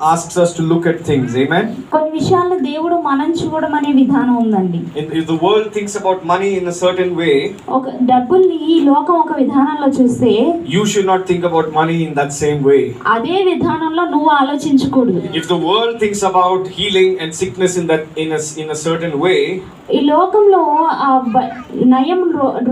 asks us to look at things. Amen. కొన్ని విషయాల్లో దేవుడు మనం చూడడం అనే విధానం ఉందండి. If the world thinks about money in a certain way, ఒక డబ్బుల్ని ఈ లోకం ఒక విధానంలో చూస్తే you should not think about money in that same way. అదే విధానంలో నువ్వు ఆలోచించకూడదు. If the world thinks about healing and sickness in a certain way, ఈ లోకంలో నయం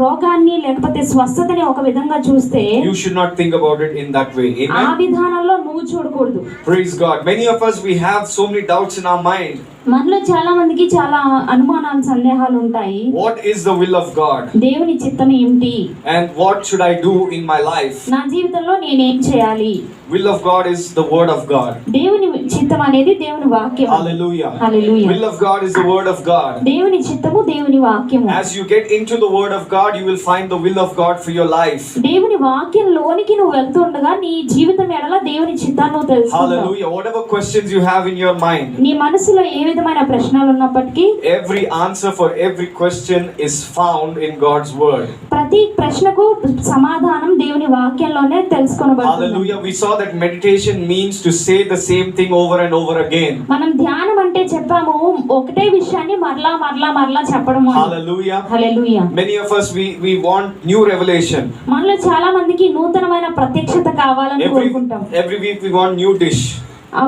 రోగాన్ని లేకపోతే స్వస్థతని ఒక విధంగా చూస్తే you should not think about it in that way. Amen. ఆ విధానంలో నువ్వు చూడకూడదు. Praise God. Many of us, we have so many doubts in our mind. మనలో చాలా మందికి చాలా అనుమానాలు సందేహాలు ఉంటాయి. What is the will of God? దేవుని చిత్తం ఏమిటి? And what should I do in my life? నా జీవితంలో నేనేం చేయాలి? Will of God is the word of God. దేవుని చిత్తం అనేది దేవుని వాక్యం. Hallelujah. Hallelujah. Will of God is the word of God. దేవుని చిత్తము దేవుని వాక్యము. As you get into the word of God, you will find the will of God for your life. దేవుని వాక్యంలోనికి నువ్వు వెళ్తుండగా నీ జీవితం ఎడల దేవుని చిత్తాన్ని నువ్వు తెలుసుకుంటావు. Hallelujah. Whatever questions you have in your mind, నీ మనసులో ఏ విధమైన ప్రశ్నలు ఉన్నప్పటికీ every answer for every question is found in God's word. ప్రతి ప్రశ్నకు సమాధానం దేవుని వాక్యంలోనే తెలుసుకొనబడుతుంది. Hallelujah. We saw that meditation means to say the same thing over and over again. మనం ధ్యానం అంటే చెప్పాము ఒకటే విషయాన్ని మరలా మరలా మరలా చెప్పడము. Hallelujah. Hallelujah. Many of us we want new revelation. మనలో చాలా మందికి నూతనమైన ప్రత్యక్షత కావాలని కోరుకుంటాం. Every week we want new dish.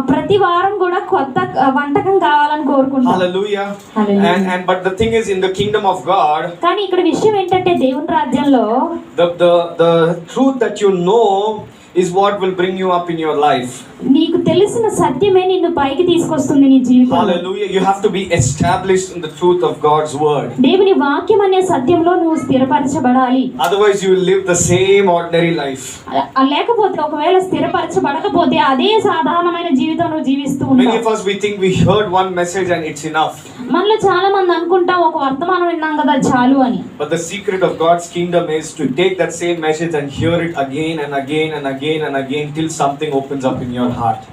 ప్రతి వారం కూడా కొత్త వంటకం కావాలని కోరుకుంటాం. Hallelujah. Hallelujah. And but the thing is, in the kingdom of God, కానీ ఇక్కడ విషయం ఏంటంటే దేవుని రాజ్యంలో the truth that you know is what will bring you up in your life. నీకు తెలిసిన సత్యమే నిన్ను పైకి తీసుకొస్తుంది నీ జీవితంలో. Hallelujah. You have to be established in the truth of God's word. దేవుని వాక్యం అనే సత్యంలో నువ్వు స్థిరపరచబడాలి. Otherwise you will live the same ordinary life. లేకపోతే ఒకవేళ స్థిరపరచబడకపోతే అదే సాధారణమైన జీవితం నువ్వు జీవిస్తూ ఉంటావు. Many of us, we think we heard one message and it's enough. మనలో చాలా మంది అనుకుంటాం ఒక వర్తమానం విన్నాం కదా చాలు అని. But the secret of God's kingdom is to take that same message and hear it again and again and again and again till something opens up in your heart.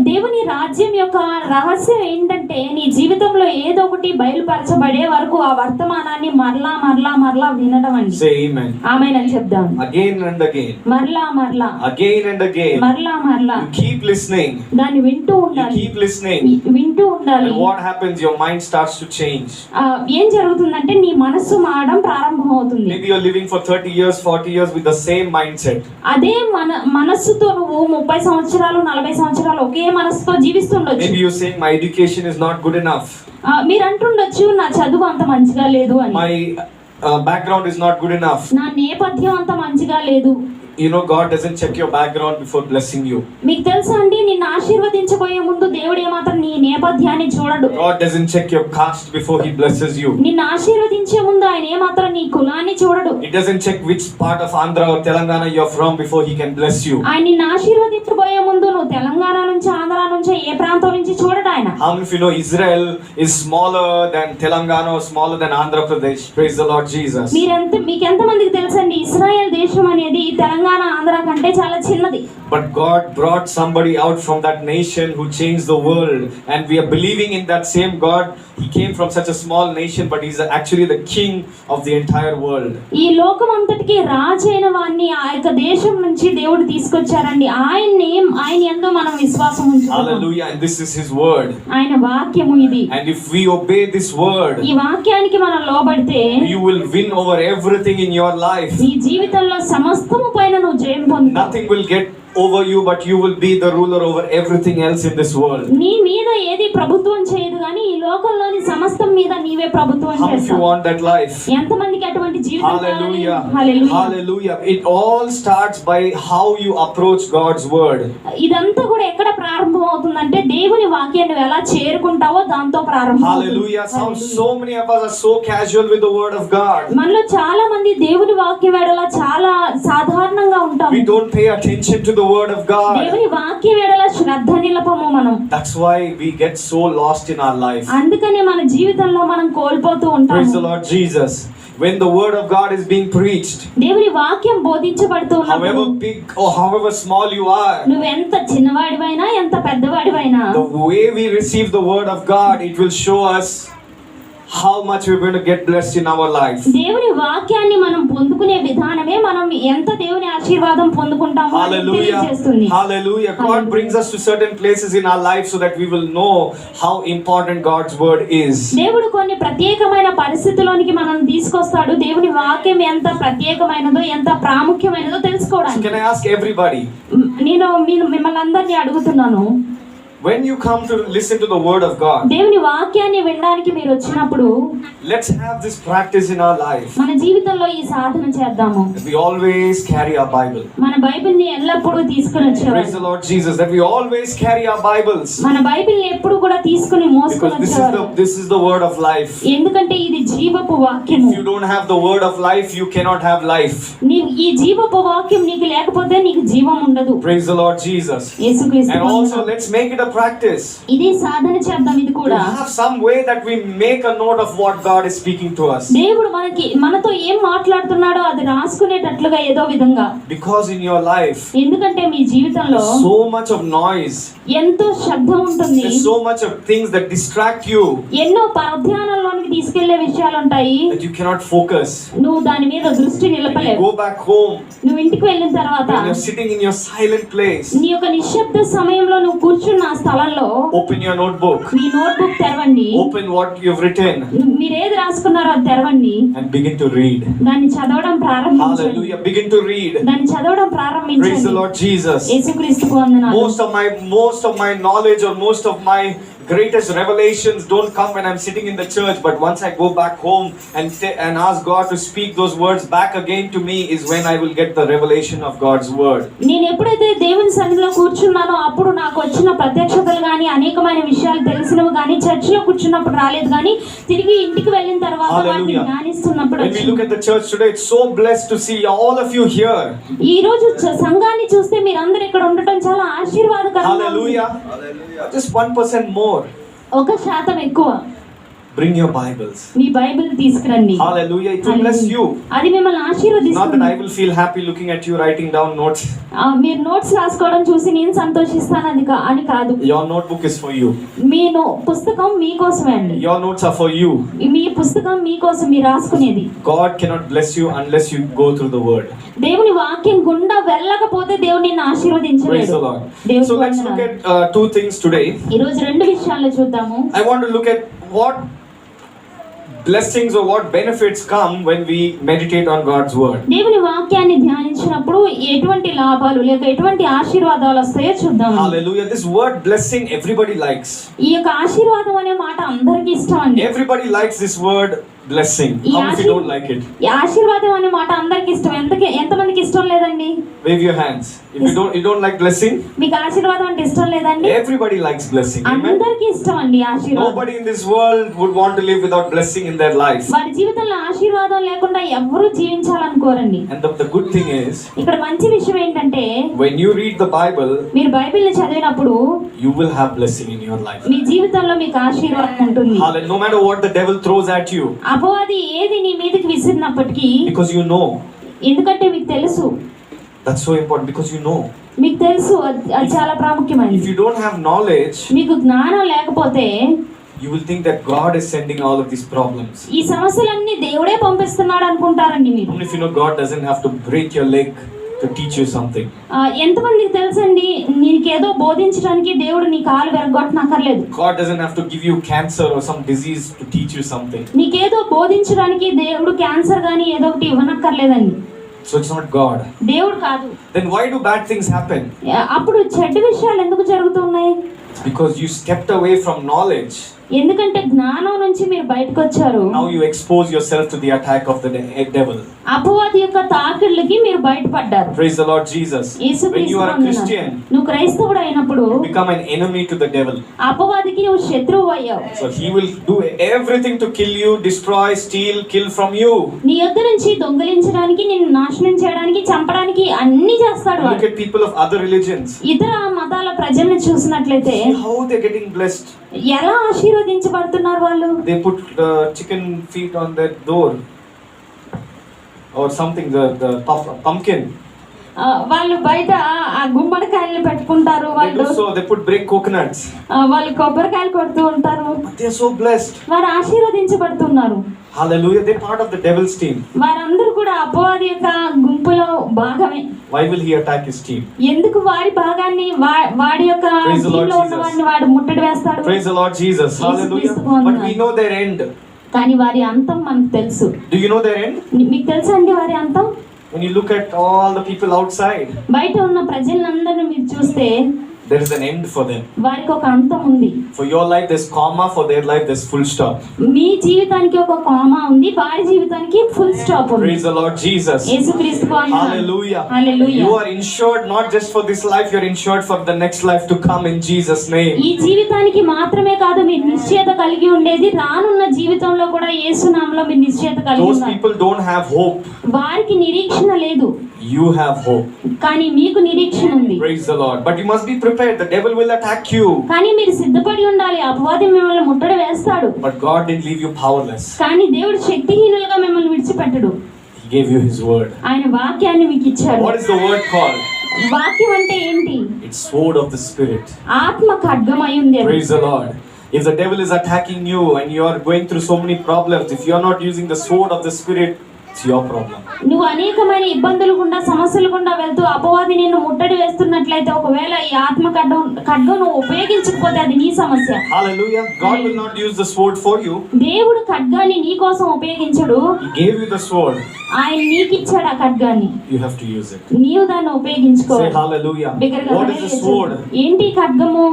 దేవుని రాజ్యం యొక్క రహస్యం ఏంటంటే నీ జీవితంలో ఏదో ఒకటి బయలుపరచబడే వరకు ఆ వర్తమానాన్ని మరలా మరలా మరలా వినడం అండి. Say amen. ఆమేన్ అని చెప్దాం. Again and again. మరలా మరలా. Again and again. మరలా మరలా. You keep listening. దాన్ని వింటూ ఉండాలి. You keep listening. వింటూ ఉండాలి. And what happens? Your mind starts to change. ఏం జరుగుతుందంటే నీ మనస్సు మారడం ప్రారంభమవుతుంది. Maybe you're living for 30 years, 40 years with the same mindset. అదే మనస్సుతో నువ్వు 30 సంవత్సరాలు 40 సంవత్సరాలు ఒకే మనస్సుతో జీవిస్తుండొచ్చు. Maybe you're saying my education is not good enough. మీరు అంటుండొచ్చు నా చదువు అంత మంచిగా లేదు అని. My background is not good enough. నా నేపథ్యం అంత మంచిగా లేదు. You know, God doesn't check your background before blessing you. మీకు తెలుసా అండి నిన్ను ఆశీర్వదించబోయే ముందు దేవుడు ఏమాత్రం నీ నేపథ్యాన్ని చూడడు. God doesn't check your caste before he blesses you. నిన్ను ఆశీర్వదించే ముందు ఆయన ఏమాత్రం నీ కులాన్ని చూడడు. He doesn't check which part of Andhra or Telangana you're from before he can bless you. ఆయన నిన్ను ఆశీర్వదించబోయే ముందు నువ్వు తెలంగాణ నుంచి ఆంధ్ర నుంచి ఏ ప్రాంతం నుంచి చూడడు ఆయన. How many of you know Israel is smaller than Telangana or smaller than Andhra Pradesh? Praise the Lord Jesus. మీకు ఎంత మందికి తెలుసండి ఇశ్రాయేల్ దేశం అనేది తెలంగాణ ఆంధ్ర కంటే చాలా చిన్నది. But God brought somebody out from that nation who changed the world, and we are believing in that same God. He came from such a small nation, but he's actually the king of the entire world. ఈ లోకం అంతటికి రాజైన వారిని ఆ యొక్క దేశం నుంచి దేవుడు తీసుకొచ్చారండి. ఆయన యందు మనం విశ్వాసం ఉంచుతాం. Hallelujah. And this is his word. ఆయన వాక్యము ఇది. And if we obey this word, ఈ వాక్యానికి మనం లోబడితే you will win over everything in your life. నీ జీవితంలో సమస్తము పైన నువ్వు జయం పొందుతావు. Nothing will get over you, but you will be the ruler over everything else in this world. నీ మీద ఏది ప్రభుత్వం చేయదు గానీ ఈ లోకంలోని సమస్తం మీద నీవే ప్రభుత్వం చేస్తావు. How if you want that life? ఎంతమందికి అటువంటి జీవితం కావాలి? Hallelujah. Hallelujah. Hallelujah. It all starts by how you approach God's word. ఇదంతా కూడా ఎక్కడ ప్రారంభం అవుతుందంటే దేవుని వాక్యాన్ని నువ్వు ఎలా చేరుకుంటావో దాంతో ప్రారంభం. Hallelujah. So many of us are so casual with the word of God. మనలో చాలా మంది దేవుని వాక్యం ఎడల చాలా సాధారణంగా ఉంటాం. We don't pay attention to the word of God. దేవుని వాక్యం ఎడల శ్రద్ధ నిలపము మనం. That's why we get so lost in our life. అందుకనే మన జీవితంలో మనం కోల్పోతూ ఉంటాం. Praise the Lord Jesus. When the word of God is being preached, దేవుని వాక్యం బోధించబడుతున్నప్పుడు however big or however small you are, నువ్వు ఎంత చిన్నవాడివైనా ఎంత పెద్దవాడివైనా, the way we receive the word of God, it will show us how much we're going to get blessed in our life. దేవుని వాక్యాన్ని మనం పొందుకునే విధానమే మనం ఎంత దేవుని ఆశీర్వాదం పొందుకుంటామో అని Hallelujah. తెలియజేస్తుంది. Hallelujah. God brings us to certain places in our life so that we will know how important God's word is. దేవుడు కొన్ని ప్రత్యేకమైన పరిస్థితుల్లోనికి మనం తీసుకొస్తాడు. దేవుని వాక్యం ఎంత ప్రత్యేకమైనదో ఎంత ప్రాముఖ్యమైనదో So తెలుసుకోవడానికి. can I ask everybody, నేను మిమ్మల్ని అందరినీ అడుగుతున్నాను, when you come to listen to the word of God, దేవుని వాక్యాన్ని వినడానికి మీరు వచ్చినప్పుడు let's have this practice in our life. మన జీవితంలో ఈ సాధన చేద్దాము. That we always carry our Bible. మన బైబిల్ని ఎల్లప్పుడూ తీసుకుని Praise the వచ్చేవారు. Lord Jesus. That we always carry our Bibles. మన బైబిల్ని ఎప్పుడు కూడా తీసుకుని మోసుకొని Because వచ్చేవారు. this is the word of life. ఎందుకంటే ఇది జీవపు వాక్యము. If you don't have the word of life, you cannot have life. ఈ జీవపు వాక్యం నీకు లేకపోతే నీకు జీవం ఉండదు. Praise the Lord Jesus. యేసుక్రీస్తు And also, వందనాలు. let's make it a practice. ఇది సాధన చేద్దాం. ఇది To కూడా have some way that we make a note of what God is speaking to us. దేవుడు మనతో ఏం మాట్లాడుతున్నాడో అది రాసుకునేటట్లుగా ఏదో విధంగా. Because in your life, ఎందుకంటే మీ జీవితంలో there's so much of noise. ఎంతో శబ్దం ఉంటుంది. There's so much of things that distract you ఎన్నో పరధ్యానంలోనికి తీసుకెళ్లే విషయాలు ఉంటాయి. that you cannot focus. నువ్వు దాని మీద దృష్టి When you నిలపలేవు. go back home, నువ్వు ఇంటికి వెళ్ళిన తర్వాత when you're sitting in your silent place, నీ యొక్క నిశ్శబ్ద సమయంలో నువ్వు కూర్చున్న ఆ స్థలంలో open your notebook, me notebook తెరవండి. open what you've written, మీరు ఏది రాసుకున్నారో అది తెరవండి. and begin to read. దాన్ని చదవడం ప్రారంభించండి. Hallelujah. Begin to read. దాన్ని చదవడం Praise the ప్రారంభించండి. Lord Jesus. యేసుక్రీస్తుకు వందనాలు. Most of my knowledge or most of my greatest revelations don't come when I'm sitting in the church, but once I go back home and ask God to speak those words back again to me is when I will get the revelation of God's word. నేను ఎప్పుడైతే దేవుని సన్నిధిలో కూర్చున్నానో అప్పుడు నాకు వచ్చిన ప్రత్యక్షతలు కానీ అనేకమైన విషయాలు తెలిసినవి కానీ చర్చిలో కూర్చున్నప్పుడు రాలేదు, కానీ తిరిగి ఇంటికి వెళ్ళిన తర్వాత వాటిని Hallelujah. ధ్యానిస్తున్నప్పుడు When we look at the church today, it's so blessed to see all of you here. ఈ రోజు సంఘాన్ని చూస్తే మీరందరూ ఇక్కడ ఉండటం చాలా ఆశీర్వాదకరంగా ఉంది. Hallelujah. Just 1% more. 1% ఎక్కువ. Bring your Bibles. Me Bible తీసుకురండి. Hallelujah. It will bless you. అది మిమ్మల్ని Not that ఆశీర్వదిస్తుంది. I will feel happy looking at you writing down notes. మీరు నోట్స్ రాసుకోవడం చూసి నేను సంతోషిస్తాను అని కాదు. Your notebook is for you. మీ పుస్తకం మీకోసమే అండి. Your notes are for you. మీ పుస్తకం మీకోసం మీరు రాసుకునేది. God cannot bless you unless you go through the word. దేవుని వాక్యం గుండా వెళ్ళకపోతే దేవుడు నిన్ను Praise ఆశీర్వదించలేడు. the Lord. దేవునికి So let's look వందనాలు. at two things today. ఈ రోజు రెండు విషయాలు చూద్దాము. I want to look at what blessings or what benefits come when we meditate on God's word. దేవుని వాక్యాన్ని ధ్యానించినప్పుడు ఎటువంటి లాభాలు లేక ఎటువంటి ఆశీర్వాదాలు వస్తాయో చూద్దాము. Hallelujah. This word blessing everybody likes. ఈ యొక్క ఆశీర్వాదం అనే మాట అందరికీ ఇష్టం అండి. Everybody likes this word blessing. How many don't like it? ఈ ఆశీర్వాదం అనే మాట అందరికీ ఇష్టం. ఎంతమందికి ఇష్టం లేదండి? Wave your hands. If you don't like blessing, మీకు ఆశీర్వాదం అంటే ఇష్టం లేదండి? everybody likes blessing. Amen. అందరికీ ఇష్టం అండి ఆశీర్వాదం. Nobody in this world would want to live without blessing in their life. వారి జీవితంలో ఆశీర్వాదం లేకుండా ఎవరు జీవించాలనుకోరండి. And the good thing is, ఇక్కడ మంచి విషయం ఏంటంటే when you read the Bible, మీరు బైబిల్ని చదివినప్పుడు you will have blessing in your life. మీ జీవితంలో మీకు ఆశీర్వాదం ఉంటుంది. Hallelujah. No matter what the devil throws at you, అపవాది ఏది నీ మీదకి విసిరినప్పటికీ, because you know. ఎందుకంటే మీకు తెలుసు. That's so important, because you know. మీకు తెలుసు అది చాలా ప్రాముఖ్యమైనది. If you don't have knowledge, మీకు జ్ఞానం లేకపోతే you will think that God is sending all of these problems. ఈ సమస్యలన్నీ దేవుడే పంపిస్తున్నాడు అనుకుంటారండి మీరు. Even if you know God doesn't have to break your leg to teach you something. ఎంతమందికి తెలుసండి నీకేదో బోధించడానికి దేవుడు నీ కాలు విరగొట్టనక్కర్లేదు. God doesn't have to give you cancer or some disease to teach you something. నీకేదో బోధించడానికి దేవుడు క్యాన్సర్ గానీ ఏదో ఒకటి ఇవ్వనక్కర్లేదండి. So it's not God. దేవుడు కాదు. Then why do bad things happen? అప్పుడు చెడ్డ విషయాలు ఎందుకు జరుగుతున్నాయి? It's because you stepped away from knowledge. ఎందుకంటే జ్ఞానం నుంచి మీరు బయటకు వచ్చారు. Now you expose yourself to the attack of the devil. అపవాది యొక్క తాకిళ్ళకి మీరు బయటపడ్డారు. Praise the Lord Jesus. When you are a Christian, నువ్వు క్రైస్తవుడు అయినప్పుడు you become an enemy to the devil. అపవాదికి నువ్వు శత్రువు అయ్యావు. So he will do everything to kill you, destroy, steal, kill from you. నీ యొద్ద నుంచి దొంగిలించడానికి, నిన్ను నాశనం చేయడానికి, చంపడానికి అన్ని చేస్తాడు. Look at people of other religions. ఇతర మతాల ప్రజల్ని చూసినట్లయితే See how they're getting blessed. ఎలా ఆశీర్వదించబడుతున్నారు వాళ్ళు? They put chicken feet on their door or something, the pumpkin. వాళ్ళు బయట ఆ గుమ్మడికాయలు పెట్టుకుంటారు, They వాళ్ళు do so. They break coconuts. వాళ్ళు కొబ్బరికాయలు కొడుతూ ఉంటారు. But they are so blessed. వారు ఆశీర్వదించబడుతున్నారు. Hallelujah. They're part of the devil's team. వారందరూ కూడా అపవాది యొక్క గుంపులో భాగమే. Why will he attack his team? ఎందుకు వారి భాగాన్ని వాడి యొక్క టీంలో ఉన్న వారిని వాడు ముట్టడి వేస్తాడు? Praise the Lord Jesus. Hallelujah. But we know their end. కానీ వారి అంతం మనకు తెలుసు. Do you know their end? మీకు తెలుసా అండి వారి అంతం? When you look at all the people outside, బయట ఉన్న ప్రజలందరిని మీరు చూస్తే there is an end for them. వారికి ఒక అంతం ఉంది. For your life there's comma, for their life there's full stop. మీ జీవితానికి ఒక కామా ఉంది, వారి జీవితానికి ఫుల్ స్టాప్ ఉంది. Praise the Lord Jesus. యేసుక్రీస్తుకు వందనాలు. Hallelujah. Hallelujah. You are insured not just for this life, you're insured for the next life to come in Jesus name. ఈ జీవితానికి మాత్రమే కాదు మీరు నిశ్చయత కలిగి ఉండేది, రానున్న జీవితంలో కూడా యేసు నామములో మీరు నిశ్చయత కలిగి Those ఉన్నారు. people don't have hope. వారికి నిరీక్షణ లేదు, You have hope. కానీ మీకు నిరీక్షణ ఉంది. Praise the Lord. But you must be prepared. The devil will attack you. కానీ మీరు సిద్ధపడి ఉండాలి, అపవాది మిమ్మల్ని ముట్టడి వేస్తాడు. But God didn't leave you powerless. కానీ దేవుడు శక్తిహీనులుగా మిమ్మల్ని విడిచిపెట్టడు. He gave you his word. ఆయన వాక్యాన్ని మీకు ఇచ్చాడు. What is the word called? వాక్యం అంటే ఏంటి? It's sword of the spirit. ఆత్మ ఖడ్గమై ఉంది అది. Praise the Lord. If the devil is attacking you and you are going through so many problems, if you are not using the sword of the spirit, it's your problem. నువ్వు అనేకమైన ఇబ్బందులు గుండా సమస్యలు గుండా వెళ్తూ అపవాది నిన్ను ముట్టడి వేస్తున్నట్లయితే ఒకవేళ ఈ ఆత్మ ఖడ్గం నువ్వు ఉపయోగించకపోతే అది నీ సమస్య. Hallelujah. God will not use the sword for you. దేవుడు ఖడ్గాన్ని నీ కోసం ఉపయోగించడు. He gave you the sword. ఆయన నీకు ఇచ్చాడు ఆ ఖడ్గాన్ని. You have to use it. నీవు దాన్ని ఉపయోగించుకోవాలి. Say hallelujah. బిగ్గరగా What is the sword? ఏంటి ఖడ్గము?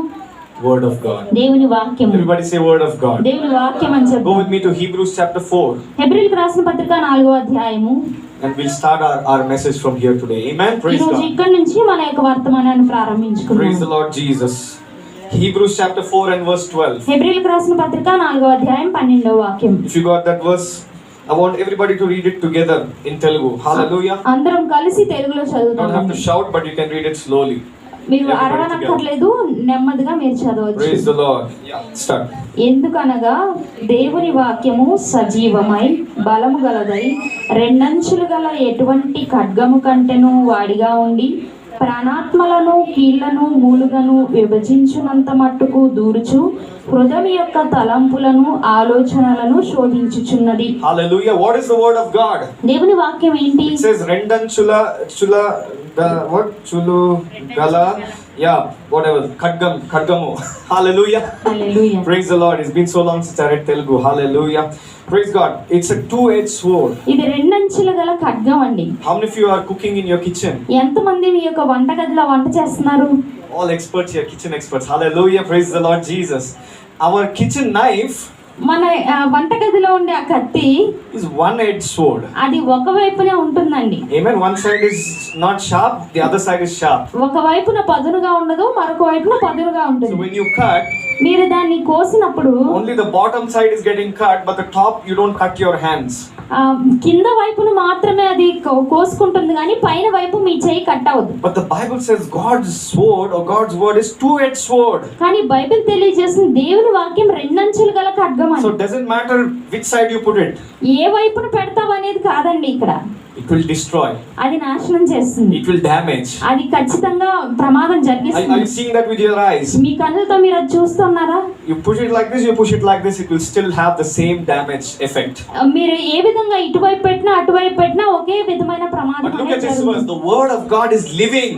Word of God. దేవుని వాక్యం. Everybody say word of God. దేవుని వాక్యం అని చెప్పు. Go with me to Hebrews chapter 4. హెబ్రీయులకు రాసిన పత్రిక 4వ అధ్యాయము. And we'll start our message from here today. Amen. Praise ఈ రోజు God. ఇక్కడ నుంచి మన యొక్క వర్తమానాన్ని ప్రారంభించుకుందాం. Praise the Lord Jesus. Hebrews chapter 4 and verse 12. హెబ్రీయులకు రాసిన పత్రిక 4వ అధ్యాయం 12వ వాక్యం. If you got that verse, I want everybody to read it together in Telugu. Hallelujah. అందరం కలిసి తెలుగులో You don't have to చదువుతాం. shout, but you can read it slowly. మీరు అరవనక్కర్లేదు, నెమ్మదిగా మీరు చదవచ్చు. Praise the Lord. Yeah, start. ఎందుకనగా దేవుని వాక్యము సజీవమై బలము గలదై రెండంచులు గల ఎటువంటి ఖడ్గము కంటెను వాడిగా ఉండి ప్రాణాత్మలను కీళ్లను మూలుగను విభజించునంత మట్టుకు దూరుచు హృదయం యొక్క తలంపులను ఆలోచనలను శోధించుచున్నది. Hallelujah. What is the word of God? దేవుని వాక్యం ఏంటి? It says rendanchula what chulu gala, yeah, whatever, khadgamu. Hallelujah. Hallelujah. Praise the Lord. It's been so long since I read Telugu. Hallelujah. Praise God. It's a two-edged sword. ఇది రెండంచుల గల ఖడ్గం అండి. How many of you are cooking in your kitchen? ఎంతమంది మీ యొక్క వంటగదిలో వంట చేస్తున్నారు? All experts here, kitchen experts. Hallelujah. Praise the Lord Jesus. Our kitchen knife మన వంటగదిలో ఉండే ఆ కత్తి is one-edged sword. అది ఒక వైపునే ఉంటుందండి. Amen. One side is not sharp, the other side is sharp. ఒక వైపున పదునుగా ఉండదు, మరొక వైపున పదునుగా So ఉంటుంది. when you cut, మీరు దాన్ని కోసినప్పుడు only the bottom side is getting cut, but the top you don't cut your hands. కింద వైపున మాత్రమే అది కోసుకుంటుంది, కానీ పైన వైపు మీ చేయి కట్ అవ్వదు. But the Bible says God's sword or God's word is two-edged sword. కానీ బైబిల్ తెలియజేసిన దేవుని వాక్యం రెండంచులు గల ఖడ్గం So అని. it doesn't matter which side you put it. ఏ వైపున పెడతావు అనేది కాదండి ఇక్కడ. It will destroy. అది నాశనం చేస్తుంది. It will damage. అది ఖచ్చితంగా ప్రమాదం Are you జరిగిస్తుంది. seeing that with your eyes? మీ కళ్ళతో మీరు అది చూస్తున్నారా? You push it like this, you push it like this, it will still have the same damage effect. మీరు ఏ విధంగా ఇటువైపు పెట్టినా అటువైపు పెట్టినా ఒకే విధమైన ప్రమాదం But look at అనేది this verse. జరుగుతుంది. The word of God is living.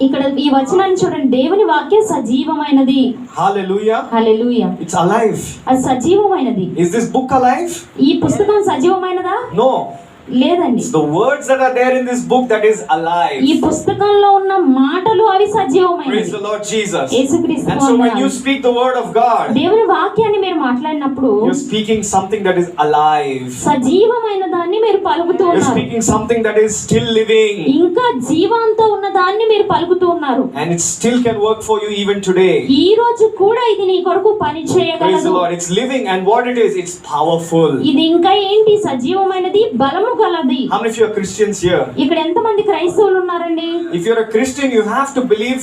ఇక్కడ ఈ వచనాన్ని చూడండి, దేవుని వాక్యం సజీవమైనది. Hallelujah. హల్లెలూయా. It's alive. అది సజీవమైనది. Is this book alive? ఈ పుస్తకం సజీవమైనదా? No. లేదండి. It's the words that are there in this book that is alive. ఈ పుస్తకంలో ఉన్న మాటలు అవి సజీవమైనవి. Praise the Lord Jesus. యేసుక్రీస్తు And so when వందనాలు. you speak the word of God, దేవుని వాక్యాన్ని మీరు మాట్లాడినప్పుడు you're speaking something that is alive. సజీవమైన దాన్ని మీరు పలుకుతూ You're ఉన్నారు. speaking something that is still living. ఇంకా జీవంతో ఉన్న దాన్ని మీరు పలుకుతూ ఉన్నారు. And it still can work for you even today. ఈ రోజు కూడా ఇది నీ కొరకు పని Praise the చేయగలదు. Lord. It's living, and what it is, it's powerful. ఇది ఇంకా ఏంటి? సజీవమైనది, బలము గలది. How many of you are Christians here? ఇక్కడ ఎంతమంది క్రైస్తవులు ఉన్నారండి? If you're a Christian, you have to believe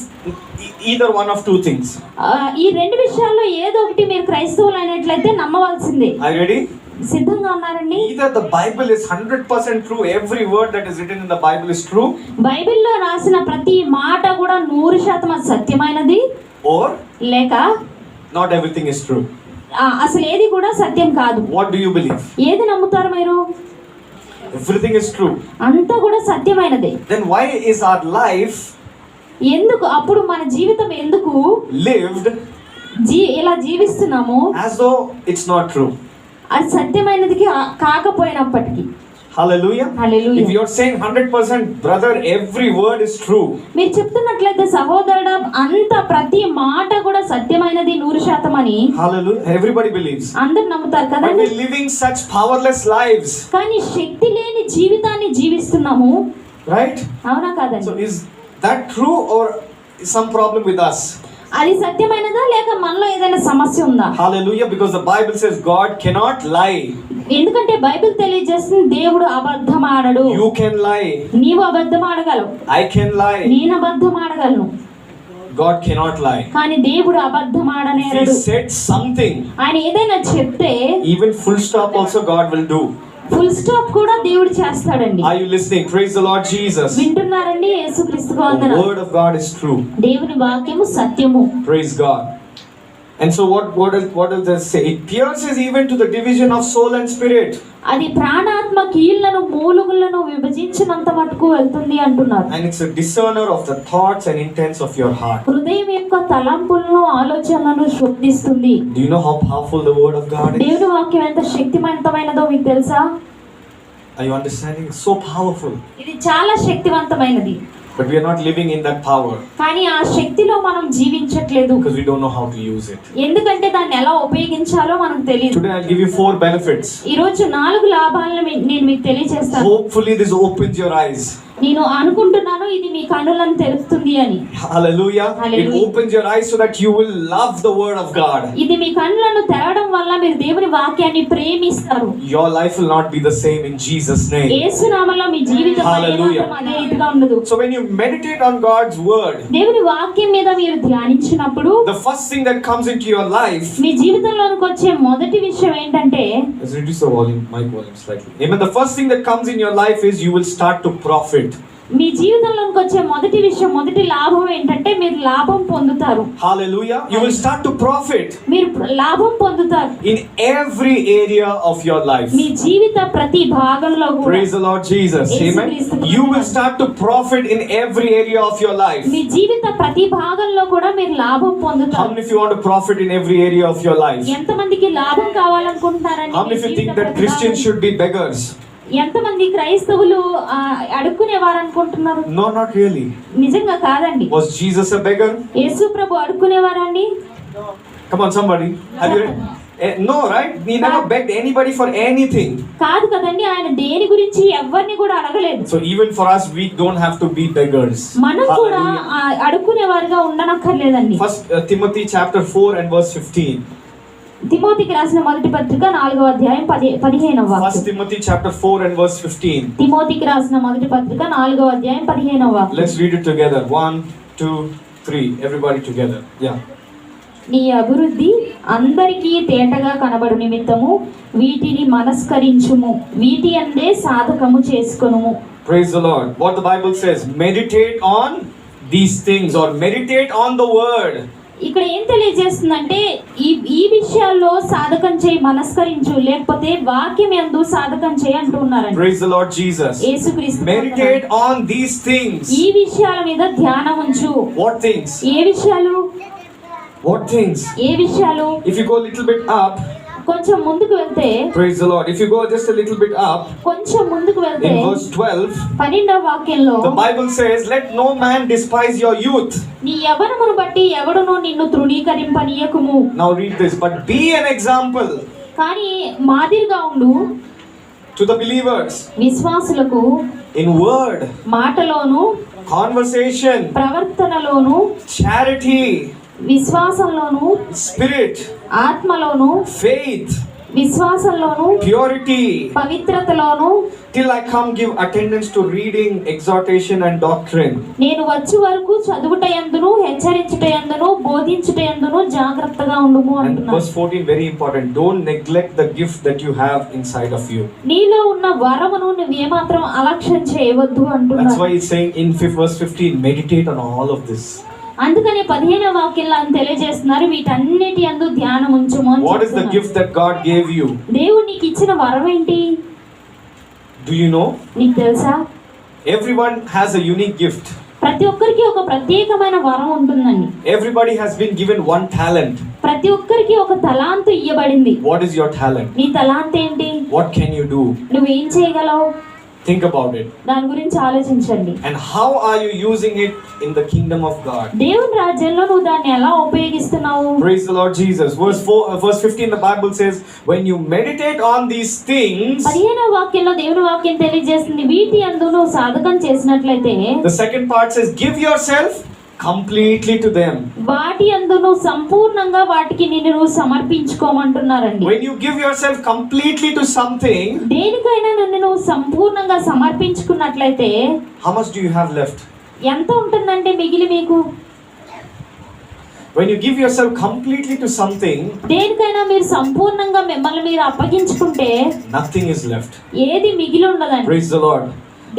either one of two things. ఈ రెండు విషయాల్లో ఏదో ఒకటి మీరు క్రైస్తవులు అయినట్లయితే నమ్మవలసిందే. Are you ready? సిద్ధంగా ఉన్నారండి? Either the Bible is 100% true, every word that is written in the Bible is true, బైబిల్లో రాసిన ప్రతి మాట కూడా 100% అది సత్యమైనది, or లేక not everything is true. అసలు ఏది కూడా సత్యం కాదు. What do you believe? ఏది నమ్ముతారు మీరు? Everything is true. అంతా కూడా సత్యమైనదే. Then why is our life ఎందుకు అప్పుడు మన జీవితం ఎందుకు lived ఇలా జీవిస్తున్నాము as though it's not true? అది సత్యమైనది కాకపోయినప్పటికీ. Hallelujah. Hallelujah. If you're saying 100%, brother, every word is true. మీరు చెప్తున్నట్లయితే సహోదరుడా అంత ప్రతి మాట కూడా సత్యమైనది 100% అని. Hallelujah. Everybody believes. అందరూ నమ్ముతారు But కదండి. we're living such powerless lives. కానీ శక్తి లేని జీవితాన్ని జీవిస్తున్నాము, Right? అవునా కాదండి? So is that true or is some problem with us? అది సత్యమైనదా లేక మనలో ఏదైనా సమస్య ఉందా? Hallelujah. Because the Bible says God cannot lie. ఎందుకంటే బైబిల్ తెలియజేస్తుంది దేవుడు అబద్ధం ఆడడు. You can lie. నీవు అబద్ధం ఆడగలవు, I can lie. నేను అబద్ధం ఆడగలను, God cannot lie. కానీ దేవుడు అబద్ధం If ఆడనేరడు. He said something, ఆయన ఏదైనా చెప్తే even full stop also God will do. Full stop కూడా దేవుడు చేస్తాడండి. Are you listening? Praise the Lord Jesus. వింటున్నారండి? యేసుక్రీస్తుకు The వందనాలు. word of God is true. దేవుని వాక్యము సత్యము. Praise God. And so what does that say? It pierces even to the division of soul and spirit. అది ప్రాణాత్మ కీళ్లను మూలుగులను విభజించినంత మటుకు వెళ్తుంది అంటున్నారు. And it's a discerner of the thoughts and intents of your heart. హృదయం యొక్క తలంపులను ఆలోచనలను శోధిస్తుంది. Do you know how powerful the word of God is? దేవుని వాక్యం ఎంత శక్తివంతమైనదో మీకు తెలుసా? Are you understanding? It's so powerful. ఇది చాలా శక్తివంతమైనది. But we are not living in that power కానీ ఆ శక్తిలో మనం జీవించట్లేదు. because we don't know how to use it. ఎందుకంటే దాన్ని ఎలా ఉపయోగించాలో మనకు తెలియదు. Today I'll give you 4 benefits. ఈ రోజు 4 లాభాలను నేను మీకు తెలియజేస్తాను. Hopefully this opens your eyes. నేను అనుకుంటున్నాను ఇది మీ కన్నులను తెరుస్తుంది అని. Hallelujah. It Hallelujah. opens your eyes so that you will love the word of God. ఇది మీ కన్నులను తెరవడం వల్ల మీరు దేవుని వాక్యాన్ని ప్రేమిస్తారు. Your life will not be the same in Jesus' name. యేసు నామములో మీ జీవితం Hallelujah. అదే రీతిగా ఉండదు. So when you meditate on God's word, దేవుని వాక్యం మీద మీరు ధ్యానించినప్పుడు the first thing that comes into your life, మీ జీవితంలోనికి వచ్చే మొదటి విషయం ఏంటంటే, let's reduce the volume, mic volume slightly. Amen. The first thing that comes in your life is you will start to profit. మీ జీవితంలోనికి వచ్చే మొదటి విషయం, మొదటి లాభం ఏంటంటే మీరు లాభం పొందుతారు. Hallelujah. You will start to profit మీరు లాభం పొందుతారు in every area of your life. మీ జీవిత ప్రతి భాగంలో కూడా. Praise the Lord Jesus. Amen. You will start to profit in every area of your life. మీ జీవిత ప్రతి భాగంలో కూడా మీరు లాభం How పొందుతారు. many of you want to profit in every area of your life? ఎంతమందికి లాభం కావాలనుకుంటున్నారండి? How many of you think that Christians should be beggars? ఎంతమంది క్రైస్తవులు అడుక్కునేవారు అనుకుంటున్నారు? No, not really. నిజంగా కాదండి. Was Jesus a beggar? Yesu Prabhu అడుక్కునేవారండి? Come on, somebody. Have you read? No, right? He never begged anybody for anything. కాదు కదండి, ఆయన దేని గురించి ఎవరిని కూడా అడగలేదు. So even for us, we don't have to be beggars. మనం కూడా అడుక్కునేవారుగా ఉండనక్కర్లేదండి. First Timothy chapter 4 and verse 15. తిమోతికి రాసిన మొదటి పత్రిక 4వ అధ్యాయం 15వ First వాక్యం. Timothy chapter 4 and verse 15. తిమోతికి రాసిన మొదటి పత్రిక 4వ అధ్యాయం 15వ వాక్యం. Let's read it together. 1, 2, 3. Everybody together. Yeah. నీ అభివృద్ధి అందరికీ తేటగా కనబడు నిమిత్తము వీటిని మనస్కరించుము, వీటి అందే సాధకము చేసుకొనుము. Praise the Lord. What the Bible says, meditate on these things or meditate on the word. ఇక్కడ ఏం తెలియజేస్తుందంటే ఈ విషయాల్లో సాధకం చేయి, మనస్కరించు, లేకపోతే వాక్యం యందు సాధకం చేయి అంటున్నారండి. Praise the Lord Jesus. యేసుక్రీస్తు Meditate on these things. ఈ విషయాల మీద ధ్యానం ఉంచు. What things? ఏ విషయాలు? What things? ఏ విషయాలు? If you go a little bit up, కొంచెం ముందుకు వెళ్తే, praise the Lord. If you go just a little bit up, కొంచెం ముందుకు వెళ్తే in verse 12, 12వ వాక్యంలో the Bible says, let no man despise your youth. నీ యవ్వనమును బట్టి ఎవడును నిన్ను తృణీకరింపనీయకుము. Now read this. But be an example కానీ మాదిరిగా ఉండు to the believers విశ్వాసులకు in word, మాటలోను, conversation, ప్రవర్తనలోను, charity, విశ్వాసంలోను, spirit, ఆత్మలోను, faith, విశ్వాసంలోను, purity, పవిత్రతలోను, till I come give attendance to reading, exhortation and doctrine. నేను వచ్చే వరకు చదువుటయందును, హెచ్చరించుటయందును, బోధించుటయందును జాగ్రత్తగా ఉండుము And అంటున్నాడు. verse 14 very important. Don't neglect the gift that you have inside of you. నీలో ఉన్న వరమును నువ్వు ఏమాత్రం అలక్ష్యం చేయవద్దు That's అంటున్నాడు. why he's saying in verse 15, meditate on all of this. అందుకని 15వ వాక్యంలో ఆయన తెలియజేస్తున్నారు, వీటన్నిటి యందు ధ్యానం ఉంచుము అని What is the చెప్తున్నారు. gift that God gave you? దేవుడు నీకు ఇచ్చిన వరం ఏంటి Do you know? నీకు తెలుసా? Everyone has a unique gift. ప్రతి ఒక్కరికి ఒక ప్రత్యేకమైన వరం ఉంటుందండి. Everybody has been given one talent. ప్రతి ఒక్కరికి ఒక తలాంతు ఇవ్వబడింది. What is your talent? నీ తలాంతు ఏంటి? What can you do? నువ్వేం చేయగలవు? Think about it. దాని గురించి ఆలోచించండి. And how are you using it in the kingdom of God? దేవుని రాజ్యంలో నువ్వు దాన్ని ఎలా ఉపయోగిస్తున్నావు? Praise the Lord Jesus. Verse 15 the Bible says, when you meditate on these things, 15వ వాక్యంలో దేవుని వాక్యం తెలియజేస్తుంది, వీటి యందు నువ్వు సాధకం చేసినట్లయితే the second part says, give yourself completely to them. వాటి యందు నువ్వు సంపూర్ణంగా వాటికి నిన్ను నువ్వు సమర్పించుకోమంటున్నారండి. When you give yourself completely to something, దేనికైనా నన్ను నువ్వు సంపూర్ణంగా సమర్పించుకున్నట్లయితే how much do you have left? ఎంత ఉంటుందంటే మిగిలి మీకు? When you give yourself completely to something, దేనికైనా మీరు సంపూర్ణంగా మిమ్మల్ని మీరు అప్పగించుకుంటే nothing is left. ఏది మిగిలి ఉండదండి. Praise the Lord.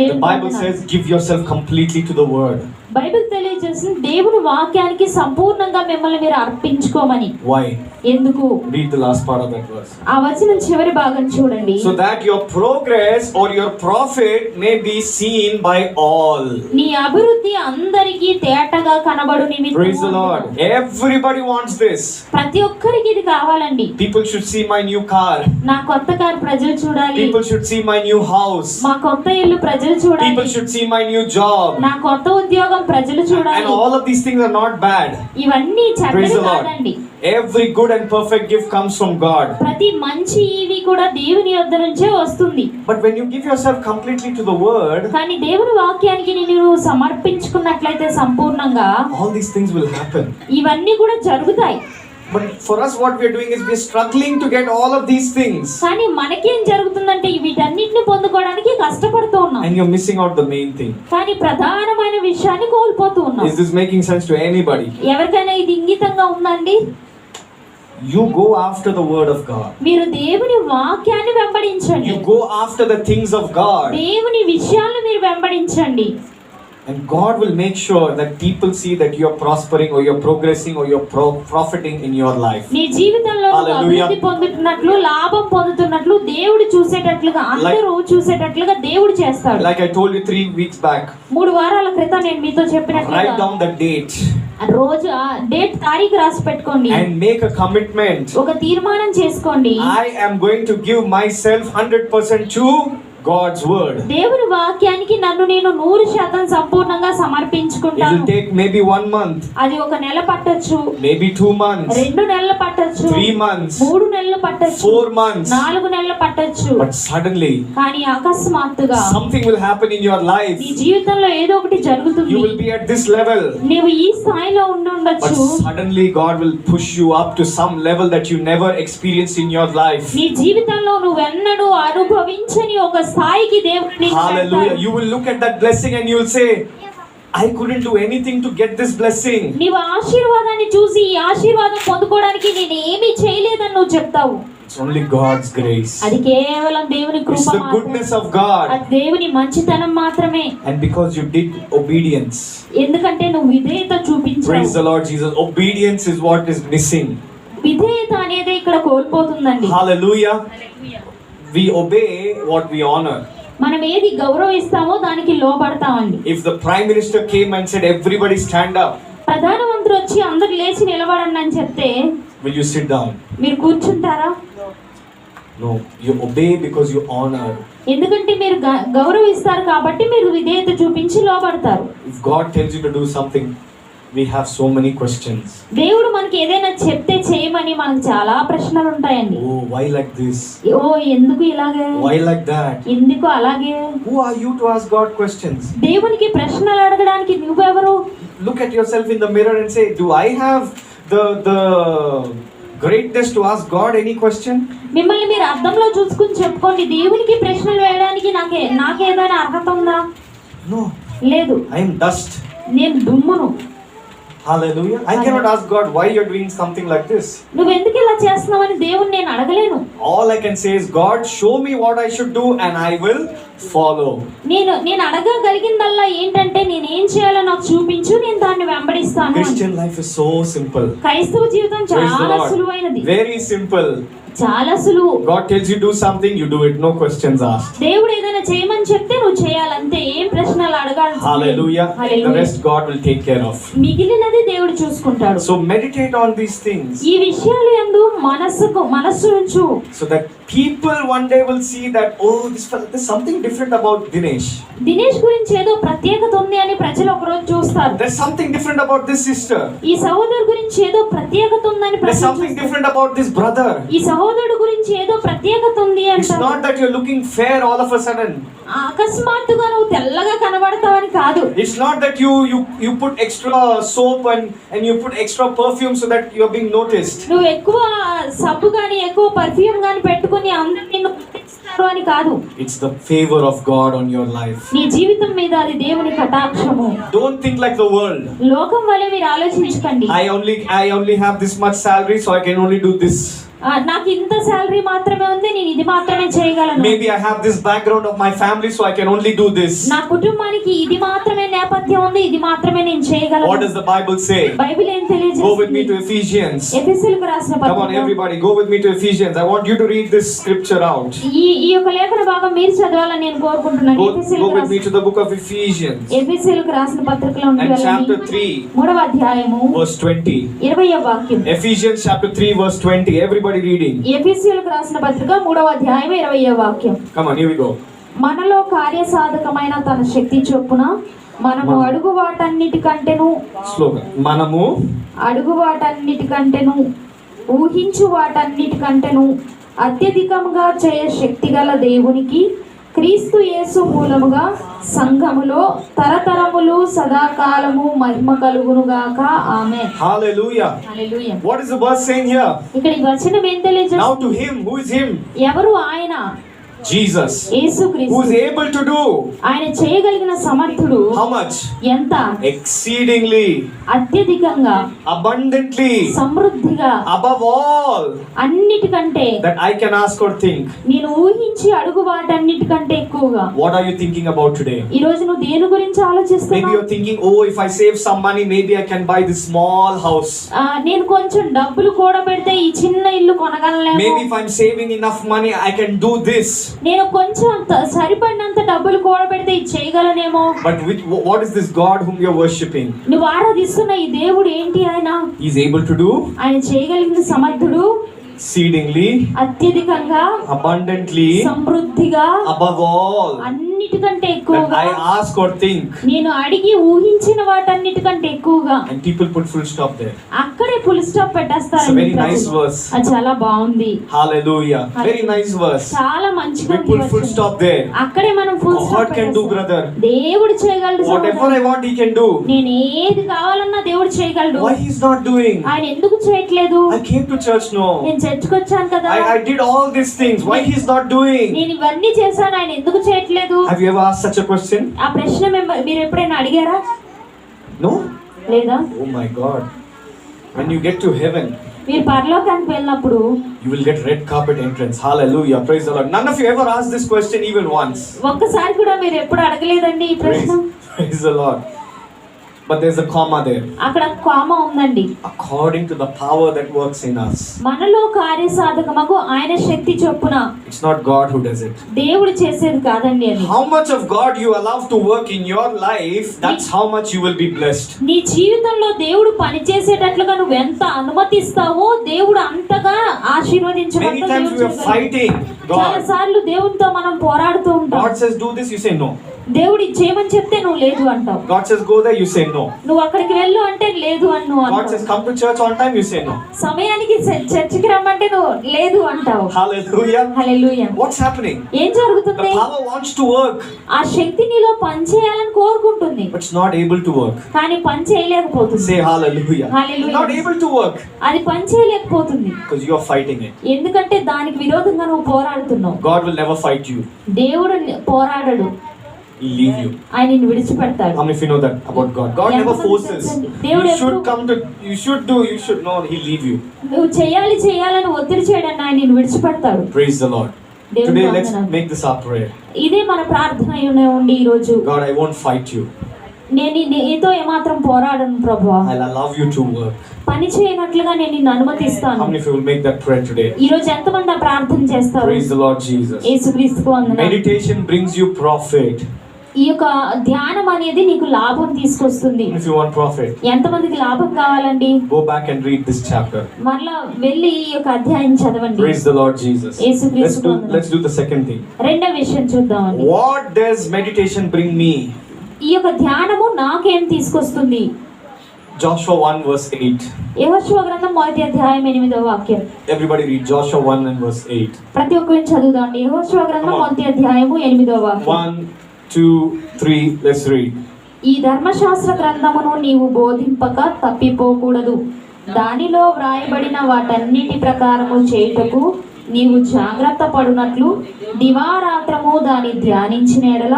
The Bible says, give yourself completely to the word. Bible తెలియజేస్తుంది, దేవుని వాక్యానికి సంపూర్ణంగా మిమ్మల్ని మీరు అర్పించుకోమని. Why? ఎందుకు? Read the last part of that verse. ఆ వచనం చివరి భాగం చూడండి. So that your progress or your profit may be seen by all. నీ అభివృద్ధి అందరికీ తేటగా కనబడు నిమిత్తము. Praise the Lord. Everybody wants this. ప్రతి ఒక్కరికి ఇది కావాలండి. People should see my new car. నా కొత్త కారు ప్రజలు చూడాలి. People should see my new house. మా కొత్త ఇల్లు ప్రజలు చూడాలి. People should see my new job. నా కొత్త ఉద్యోగం ప్రజలు చూడాలి. And all of these things are not bad. ఇవన్నీ Praise చెడ్డవి the Lord. కాదండి. Every good and perfect gift comes from God. ప్రతి మంచి ఈవి కూడా దేవుని యొద్ద నుంచే వస్తుంది. But when you give yourself completely to the word, కానీ దేవుని వాక్యానికి నువ్వు సమర్పించుకున్నట్లయితే సంపూర్ణంగా all these things will happen. ఇవన్నీ కూడా జరుగుతాయి. But for us what we are doing is we are struggling to get all of these things. కానీ మనకేం జరుగుతుందంటే వీటన్నిటిని పొందుకోవడానికి కష్టపడుతూ ఉన్నాం. And you're missing out the main thing. కానీ ప్రధానమైన విషయాన్ని కోల్పోతూ ఉన్నాం. Is this making sense to anybody? ఎవరికైనా ఇది ఇంగితంగా ఉందండి? You go after the word of God. మీరు దేవుని వాక్యాన్ని వెంబడించండి. You go after the things of God. దేవుని విషయాలను మీరు వెంబడించండి. And God will make sure that people see that you're prospering or you're progressing or you're profiting in your life. నీ జీవితంలో నువ్వు Hallelujah. అభివృద్ధి పొందుతున్నట్లు, లాభం పొందుతున్నట్లు దేవుడు చూసేటట్లుగా, అందరూ చూసేటట్లుగా దేవుడు చేస్తాడు. Like I told you 3 weeks back. 3 వారాల క్రితం నేను మీతో Write చెప్పినట్లుగా down the date రోజు డేట్ తారీఖు రాసి పెట్టుకోండి. and make a commitment. ఒక తీర్మానం చేసుకోండి. I am going to give myself 100% to God's word. దేవుని వాక్యానికి నన్ను నేను 100% సంపూర్ణంగా It will సమర్పించుకుంటాను. take maybe 1 month, అది ఒక నెల పట్టొచ్చు, maybe 2 months, 2 నెలలు పట్టొచ్చు, 3 months, 3 నెలలు పట్టొచ్చు, 4 months. 4 నెలలు పట్టొచ్చు. But suddenly కానీ అకస్మాత్తుగా something will happen in your life. నీ జీవితంలో ఏదో ఒకటి జరుగుతుంది. You will be at this level. నీవు ఈ స్థాయిలో But ఉండొచ్చు. suddenly God will push you up to some level that you never experienced in your life. నీ జీవితంలో నువ్వెన్నడూ అనుభవించని ఒక స్థాయికి దేవుడు నిన్ను Hallelujah. పెడతాడు. You will look at that blessing and you will say, I couldn't do anything to get this blessing. నీవు ఆశీర్వాదాన్ని చూసి ఈ ఆశీర్వాదం పొందుకోవడానికి నేను ఏమీ చేయలేదని నువ్వు చెప్తావు. It's only God's grace. అది కేవలం దేవుని It's కృప the మాత్రమే. goodness of God. అది దేవుని మంచితనం మాత్రమే. And because you did obedience. ఎందుకంటే నువ్వు విధేయత Praise చూపించావు. the Lord Jesus. Obedience is what is missing. విధేయత అనేది ఇక్కడ కోల్పోతుందండి. Hallelujah. We obey what we honor. మనం ఏది గౌరవిస్తామో దానికి లోబడతామండి. If the Prime Minister came and said, everybody stand up, ప్రధానమంత్రి వచ్చి అందరు లేచి నిలబడండి అని చెప్తే will you sit down? మీరు కూర్చుంటారా? No. You obey because you honor. ఎందుకంటే మీరు గౌరవిస్తారు కాబట్టి మీరు విధేయత చూపించి లోబడతారు. If God tells you to do something, we have so many questions. దేవుడు మనకి ఏదైనా చెప్తే చేయమని మనకు చాలా ప్రశ్నలు ఉంటాయండి. Oh, why like this? ఓ ఎందుకు ఇలాగే? Why like that? ఎందుకు అలాగే? Who are you to ask God questions? దేవునికి ప్రశ్నలు అడగడానికి నువ్వెవరు? Look at yourself in the mirror and say, do I have the greatness to ask God any question? మిమ్మల్ని మీరు అద్దంలో చూసుకుని చెప్పుకోండి, దేవునికి ప్రశ్నలు వేయడానికి నాకేదైనా అర్హత ఉందా? No. లేదు. I am dust. నేను దుమ్మును. Hallelujah. I cannot ask God why you're doing something like this. నువ్వు ఎందుకు ఇలా చేస్తున్నావని దేవుని నేను అడగలేను. All I can say is, God, show me what I should do and I will follow. నేను అడగగలిగిందల్లా ఏంటంటే నేను ఏం చేయాలో నాకు చూపించు, నేను దాన్ని వెంబడిస్తాను. Christian life is so simple. క్రైస్తవ జీవితం Praise the చాలా Lord. సులువైనది. Very simple. చాలా సులువు. God tells you do something, you do it, no questions asked. దేవుడు ఏదైనా చేయమని చెప్తే నువ్వు చేయాలంతే, ఏం ప్రశ్నలు అడగాల్సింది. Hallelujah. The rest God will take care of. మిగిలినది దేవుడు చూసుకుంటాడు. So meditate on these things. ఈ విషయాలు యందు మనస్సు ఉంచు. So that people one day will see that, oh, there's something different about Dinesh. Dinesh గురించి ఏదో ప్రత్యేకత ఉంది అని ప్రజలు ఒకరోజు చూస్తారు. There's something different about this sister. ఈ సహోదరు గురించి ఏదో ప్రత్యేకత ఉందని There's ప్రజలు something చూస్తారు. different about this brother. ఈ సహోదరుడు గురించి ఏదో ప్రత్యేకత ఉంది It's అంటారు. not that you're looking fair all of a sudden. అకస్మాత్తుగా నువ్వు తెల్లగా కనబడతావని కాదు. It's not that you put extra soap and you put extra perfume so that you're being noticed. నువ్వు ఎక్కువ సబ్బు గాని ఎక్కువ పర్ఫ్యూమ్ గాని పెట్టుకుని అందరూ నిన్ను గుర్తిస్తారు అని కాదు. It's the favor of God on your life. నీ జీవితం మీద అది దేవుని కటాక్షము. Don't think like the world. లోకం వలె మీరు ఆలోచించకండి. I only have this much salary, so I can only do this. నాకు ఇంత సాలరీ మాత్రమే ఉంది, నేను ఇది మాత్రమే చేయగలను. Maybe I have this background of my family, so I can only do this. నా కుటుంబానికి ఇది మాత్రమే నేపథ్యం ఉంది, ఇది మాత్రమే నేను చేయగలను. What does the Bible say? Bible ఏం తెలియజేస్తుంది? Go with me to Ephesians. ఎఫెసీయులకు రాసిన పత్రిక. Come on everybody, go with me to Ephesians. I want you to read this scripture out. ఈ యొక్క లేఖన భాగం మీరు చదవాలని నేను కోరుకుంటున్నాను. Go with me to the book of Ephesians. ఎఫెసీయులకు రాసిన పత్రికలో And ఉండి chapter 3, 3వ అధ్యాయము verse 20. 20వ వాక్యం. Ephesians chapter 3, verse 20. Everybody reading. ఎఫెసీయులకు రాసిన పత్రిక 3వ అధ్యాయం 20వ వాక్యం. Come on, here we go. మనలో కార్యసాధకమైన తన శక్తి చొప్పున మనము అడుగు వాటన్నిటికంటేను Slogan. మనము అడుగు వాటన్నిటికంటేను ఊహించు వాటన్నిటికంటేను అత్యధికంగా చేయ శక్తిగల దేవునికి క్రీస్తు యేసు మూలముగా సంఘములో తరతరములు సదాకాలము మహిమ కలుగునుగాక. ఆమేన్. Hallelujah. Hallelujah. What is the verse saying here? ఇక్కడ ఈ వచనం ఏం తెలియజేస్తుంది? Now to him, who is him? ఎవరు ఆయన? Jesus. యేసుక్రీస్తు. Who is able to do? ఆయన చేయగలిగిన సమర్థుడు. How much? ఎంత? Exceedingly. అత్యధికంగా. Abundantly. సమృద్ధిగా. Above all. అన్నిటికంటే. That I can ask or think. నేను ఊహించి అడుగు వాటన్నిటికంటే ఎక్కువగా. What are you thinking about today? ఈ రోజు నువ్వు దేని గురించి ఆలోచిస్తున్నావు? Maybe you're thinking, oh, if I save some money, maybe I can buy this small house. నేను కొంచెం డబ్బులు కూడబెడితే ఈ చిన్న ఇల్లు కొనగలనేమో. Maybe if I'm saving enough money, I can do this. నేను కొంచెం సరిపడినంత డబ్బులు కూడబెడితే ఇది చేయగలనేమో. But what is this God whom you're worshipping? నువ్వు ఆరాధిస్తున్న ఈ దేవుడు ఏంటి? ఆయన He's able to do ఆయన చేయగలిగిన సమర్థుడు. exceedingly, అత్యధికంగా, abundantly, సమృద్ధిగా, above all అన్నిటికంటే that ఎక్కువగా, I ask or think. నేను అడిగి ఊహించిన వాటన్నిటికంటే ఎక్కువగా. And people put full stop there. అక్కడే ఫుల్ స్టాప్ పెట్టేస్తారు. It's a very nice verse. అది చాలా బాగుంది. Hallelujah. Very nice verse. చాలా మంచిగా We ఉంది put full వచనం. stop there. అక్కడే మనం full God stop can do, brother. దేవుడు చేయగలడు. Whatever I want, He can do. నేను ఏది కావాలన్నా దేవుడు చేయగలడు. Why He's not doing? ఆయన ఎందుకు చేయట్లేదు? I came to church, no. నేను చర్చికి వచ్చాను కదా. I did all these things. Why He's not doing? నేను ఇవన్నీ చేశాను, ఆయన ఎందుకు చేయట్లేదు? Have you ever asked such a question? ఆ ప్రశ్న మీరు ఎప్పుడైనా అడిగారా? No? లేదా? Oh my God. When you get to heaven, మీరు పరలోకానికి వెళ్ళినప్పుడు you will get red carpet entrance. Hallelujah. Praise the Lord. None of you ever asked this question even once. ఒక్కసారి కూడా మీరు ఎప్పుడు అడగలేదండి ఈ ప్రశ్న? Praise the Lord. But there's a comma there. అక్కడ కామా ఉందండి. According to the power that works in us. మనలో కార్యసాధకమగు ఆయన శక్తి చొప్పున. It's not God who does it. దేవుడు చేసేది కాదండి అది. How much of God you allow to work in your life, that's how much you will be blessed. నీ జీవితంలో దేవుడు పని చేసేటట్లుగా నువ్వు ఎంత అనుమతిస్తావో దేవుడు అంతగా ఆశీర్వదించబడతాడు. Many times we are fighting God. చాలా సార్లు దేవునితో మనం పోరాడుతూ ఉంటాం. God says do this, you say no. దేవుడు ఇది చేయమని చెప్తే నువ్వు లేదు అంటావు. God says go there, you say no. నువ్వు అక్కడికి వెళ్ళు అంటే లేదు అని నువ్వు God says అంటావు. come to church on time, you say no. సమయానికి చర్చికి రమ్మంటే నువ్వు లేదు అంటావు. Hallelujah. హల్లెలూయా. What's happening? ఏం The జరుగుతుంది? power wants to work, ఆ శక్తి నీలో పని చేయాలని కోరుకుంటుంది, but it's not able to work. కానీ పని చేయలేకపోతుంది. Say hallelujah. Hallelujah. Not able to work అది పని చేయలేకపోతుంది, because you are fighting it. ఎందుకంటే దానికి విరోధంగా నువ్వు పోరాడుతున్నావు. God will never fight you. దేవుడు పోరాడడు, He'll leave you. ఆయన నిన్ను విడిచిపెడతాడు. How many of you know that about God? God never forces. దేవుడు You should ఎప్పుడు- come to, you should do, you should know, He'll leave you. నువ్వు చేయాలని ఒత్తిడి చేయడాన్ని ఆయన నిన్ను విడిచిపెడతాడు. Praise the Lord. దేవుని Today let's వందనాలు. make this our prayer. ఇదే మన ప్రార్థన అయి ఉండి ఈ రోజు, God, I won't fight you. నేను నీతో ఏమాత్రం పోరాడను ప్రభువా, I'll allow you to work. పని చేయనట్లుగా నేను నిన్ను How అనుమతిస్తాను. many of you will make that prayer today? ఈ రోజు ఎంతమంది ఆ ప్రార్థన చేస్తారు? Praise the Lord Jesus. యేసుక్రీస్తుకు వందనాలు. Meditation brings you profit. ఈ యొక్క ధ్యానం అనేది నీకు లాభం తీసుకొస్తుంది. If you want profit, ఎంతమందికి లాభం కావాలండి? go back and read this chapter. మరలా వెళ్ళి ఈ యొక్క అధ్యాయం చదవండి. Praise the Lord Jesus. Let's do the second thing. రెండో విషయం చూద్దామండి. What does meditation bring me? ఈ యొక్క ధ్యానము నాకేం తీసుకొస్తుంది? Joshua 1 verse 8. యెహోషువ గ్రంథం 1వ అధ్యాయం 8వ వాక్యం. Everybody read Joshua 1 and verse 8. ప్రతి ఒక్కరు చదువుదాం. యెహోషువ గ్రంథం 1వ అధ్యాయము 8వ వాక్యం. 1, 2, 3, let's read. ఈ ధర్మశాస్త్ర గ్రంథమును నీవు బోధింపక తప్పిపోకూడదు. దానిలో వ్రాయబడిన వాటన్నిటి ప్రకారము చేయుటకు నీవు జాగ్రత్త పడునట్లు దివారాత్రము దాన్ని ధ్యానించిన ఎడల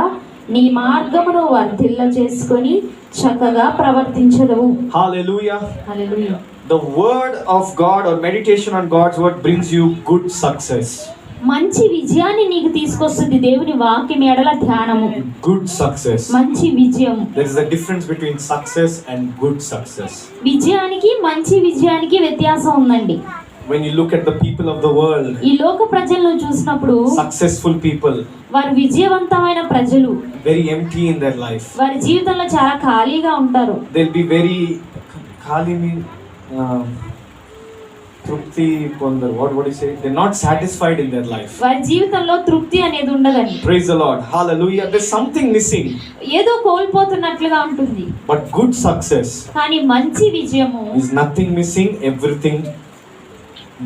నీ మార్గమును వర్ధిల్ల చేసుకొని చక్కగా ప్రవర్తించదవు. Hallelujah. Hallelujah. The word of God or meditation on God's word brings you good success. మంచి విజయాన్ని నీకు తీసుకొస్తుంది దేవుని వాక్యం ఎడల ధ్యానము. Good success. మంచి విజయం. There is a difference between success and good success. విజయానికి మంచి విజయానికి వ్యత్యాసం ఉందండి. When you look at the people of the world, ఈ లోక ప్రజలను చూసినప్పుడు successful people, వారు విజయవంతమైన ప్రజలు very empty in their life. వారి జీవితంలో చాలా ఖాళీగా ఉంటారు. They'll be very khali mean trupti pondar. What do you say? They're not satisfied in their life. వారి జీవితంలో తృప్తి అనేది ఉండదండి. Praise the Lord. Hallelujah. There's something missing. ఏదో కోల్పోతున్నట్లుగా ఉంటుంది. But good success కానీ మంచి విజయము is nothing missing, everything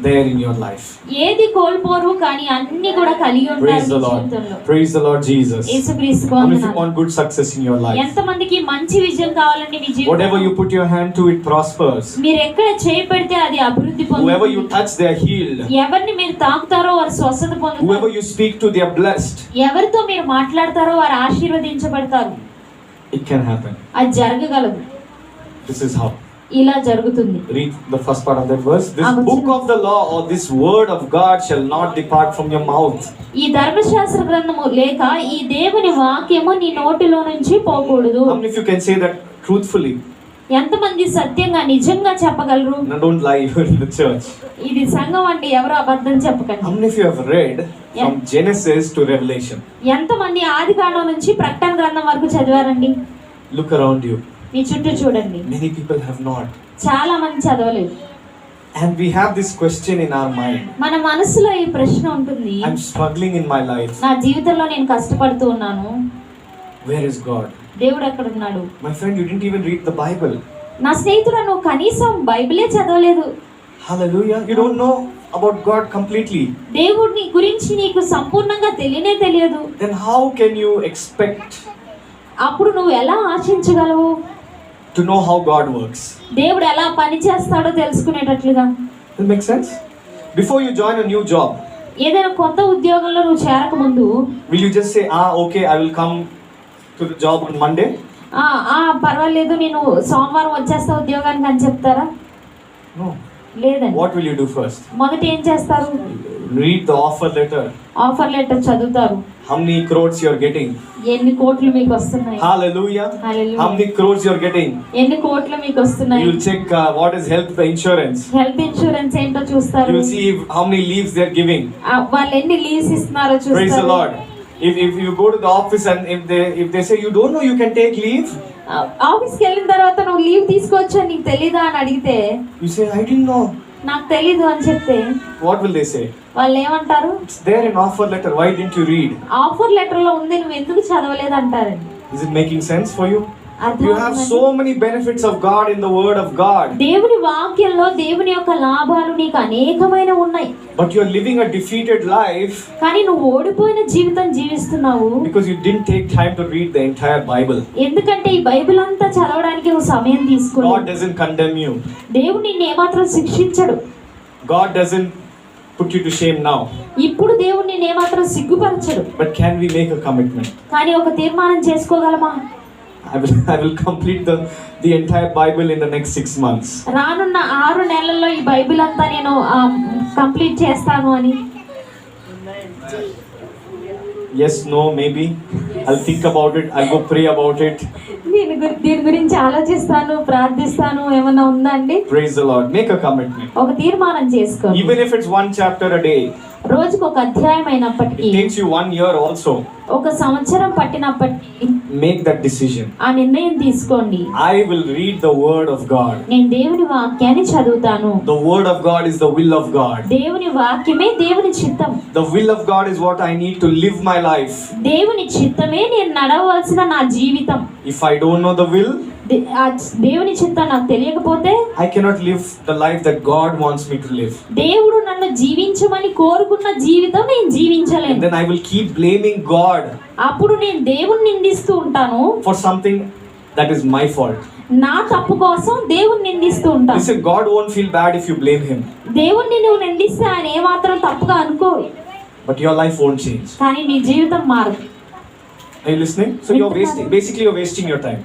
there in your life. ఏది కోల్పోరు కానీ అన్ని కూడా కలిగి ఉంటారు Praise the Lord. జీవితంలో. Praise the Lord Jesus. యేసుక్రీస్తుకు How many of you వందనాలు. want good success in your life? ఎంతమందికి మంచి విజయం కావాలండి మీ Whatever you జీవితంలో? put your hand to, it prospers. మీరు ఎక్కడ చేయి పెడితే అది అభివృద్ధి Whoever you పొందుతుంది. touch, they are healed. ఎవరిని మీరు తాకుతారో వారు స్వస్థత Whoever పొందుతారు. you speak to, they are blessed. ఎవరితో మీరు మాట్లాడతారో వారు ఆశీర్వదించబడతారు. It can happen. అది జరగగలదు. This is how. ఇలా జరుగుతుంది. Read the first part of that verse. This Ah, book of the law or this word of God shall not depart from your mouth. ఈ ధర్మశాస్త్ర గ్రంథము లేక ఈ దేవుని వాక్యము నీ నోటిలో నుంచి పోకూడదు. How many of you can say that truthfully? ఎంతమంది సత్యంగా నిజంగా చెప్పగలరు? No, don't lie. You're in the church. ఇది సంఘం అండి, ఎవరు అబద్ధం How చెప్పకండి. many of you have read from Genesis to Revelation? ఎంతమంది ఆదికాండం నుంచి ప్రకటన గ్రంథం వరకు చదివారండి? Look around you. మీ చుట్టూ చూడండి. Many people have not. చాలా మంది చదవలేదు. And we have this question in our mind. మన మనసులో ఈ ప్రశ్న ఉంటుంది, I'm struggling in my life. నా జీవితంలో నేను కష్టపడుతూ ఉన్నాను, Where is God? దేవుడు ఎక్కడ ఉన్నాడు? My friend, you didn't even read the Bible. నా స్నేహితుడు, నువ్వు కనీసం బైబిలే చదవలేదు. Hallelujah. You don't know about God completely. దేవుడిని గురించి నీకు సంపూర్ణంగా తెలియదు. Then how can you expect అప్పుడు నువ్వు ఎలా ఆశించగలవు to know how God works? దేవుడు ఎలా పని చేస్తాడో తెలుసుకునేటట్లుగా? Does it make sense? Before you join a new job, ఏదైనా కొత్త ఉద్యోగంలో నువ్వు చేరక ముందు will you just say, okay, I will come to the job on Monday? పర్వాలేదు నేను సోమవారం వచ్చేస్తా ఉద్యోగానికి అని చెప్తారా? No. లేదండి. What will you do first? మొదట ఏం చేస్తారు? Read the offer letter. Offer letter చదువుతారు. How many crores you are getting? ఎన్ని కోట్లు మీకు వస్తున్నాయి? Hallelujah. Hallelujah. How many crores you are getting? ఎన్ని కోట్లు మీకు You వస్తున్నాయి? will check what is health insurance. Health insurance ఏంటో You చూస్తారు. will see how many leaves they are giving. వాళ్ళు ఎన్ని లీవ్స్ ఇస్తున్నారో Praise the చూస్తారు. Lord. If you go to the office and if they say you don't know you can take leave, ఆఫీస్కి వెళ్ళిన తర్వాత నువ్వు లీవ్ తీసుకోవచ్చు అని నీకు తెలీదా అని అడిగితే you say I didn't know. నాకు తెలీదు అని చెప్తే what will they say? వాళ్ళు ఏమంటారు? It's there in offer letter. Why didn't you read? Offer letter లో ఉంది, నువ్వు ఎందుకు చదవలేదు అంటారండి. Is it making sense for you? అర్థం You have so many benefits of God in the word of God. దేవుని వాక్యంలో దేవుని యొక్క లాభాలు నీకు అనేకమైన ఉన్నాయి. But you are living a defeated life కానీ నువ్వు ఓడిపోయిన జీవితం జీవిస్తున్నావు because you didn't take time to read the entire Bible. ఎందుకంటే ఈ బైబిల్ అంతా చదవడానికి నువ్వు సమయం God తీసుకోలేదు. doesn't condemn you. దేవుడు నిన్ను ఏమాత్రం శిక్షించడు. God doesn't put you to shame now. ఇప్పుడు దేవుడు నిన్ను ఏమాత్రం సిగ్గుపరచడు. But can we make a commitment? కానీ ఒక తీర్మానం చేసుకోగలమా? I will complete the entire Bible in the next 6 months. రానున్న 6 నెలల్లో ఈ బైబిల్ అంతా నేను కంప్లీట్ చేస్తాను అని. Yes, no, maybe. I'll think about it. I'll go pray about it. దీని గురించి ఆలోచిస్తాను, ప్రార్థిస్తాను. ఏమన్నా ఉందా అండి? Praise the Lord. Make a commitment. ఒక తీర్మానం చేసుకో. Even if it's 1 chapter a day, రోజుకు ఒక అధ్యాయం అయినప్పటికీ, it takes you 1 year also. ఒక సంవత్సరం పట్టినప్పటికీ Make that decision. ఆ నిర్ణయం తీసుకోండి. I will read the word of God. నేను దేవుని వాక్యాన్ని చదువుతాను. The word of God is the will of God. దేవుని వాక్యమే దేవుని చిత్తం. The will of God is what I need to live my life. దేవుని చిత్తమే నేను నడవవలసిన నా జీవితం. If I don't know the will, ఆ దేవుని చిత్తం నాకు తెలియకపోతే I cannot live the life that God wants me to live. దేవుడు నన్ను జీవించమని కోరుకున్న జీవితం నేను And జీవించలేను. then I will keep blaming God అప్పుడు నేను దేవుని నిందిస్తూ ఉంటాను. for something that is my fault. నా తప్పు కోసం దేవుని నిందిస్తూ ఉంటాను. Listen, God won't feel bad if you blame him, దేవుణ్ణి నువ్వు నిందిస్తే ఆయన ఏమాత్రం తప్పుగా అనుకో, but your life won't change. కానీ నీ జీవితం మారదు. Are you listening? So basically you're wasting your time.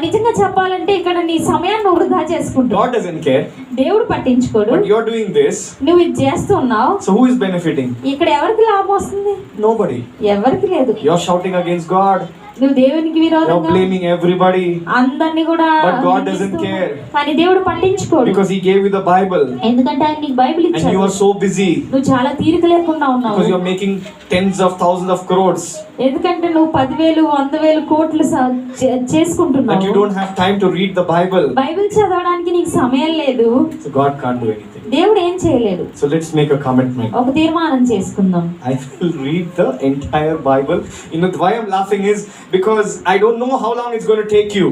నిజంగా చెప్పాలంటే ఇక్కడ నీ సమయాన్ని వృధా చేసుకుంటావు. God doesn't care, దేవుడు పట్టించుకోడు. but you're doing this. నువ్వు ఇది చేస్తున్నావు. So who is benefiting? ఇక్కడ ఎవరికి లాభం వస్తుంది? Nobody. ఎవరికి లేదు. You're shouting against God. నువ్వు దేవునికి You're విరోధంగా blaming everybody. అందరినీ కూడా But God doesn't నిందిస్తున్నావు. care. కానీ దేవుడు పట్టించుకోడు. Because he gave you the Bible. ఎందుకంటే ఆయన నీకు బైబిల్ And ఇచ్చాడు. you are so busy. నువ్వు చాలా తీరిక లేకుండా ఉన్నావు. Because you're making tens of thousands of crores. ఎందుకంటే నువ్వు 10,000 100,000 కోట్లు That you చేసుకుంటున్నావు. don't have time to read the Bible. Bible చదవడానికి నీకు సమయం లేదు. So God can't do anything. దేవుడు ఏం చేయలేడు. So let's make a commitment. ఒక తీర్మానం చేసుకుందాం. I will read the entire Bible. You know why I'm laughing is because I don't know how long it's going to take you.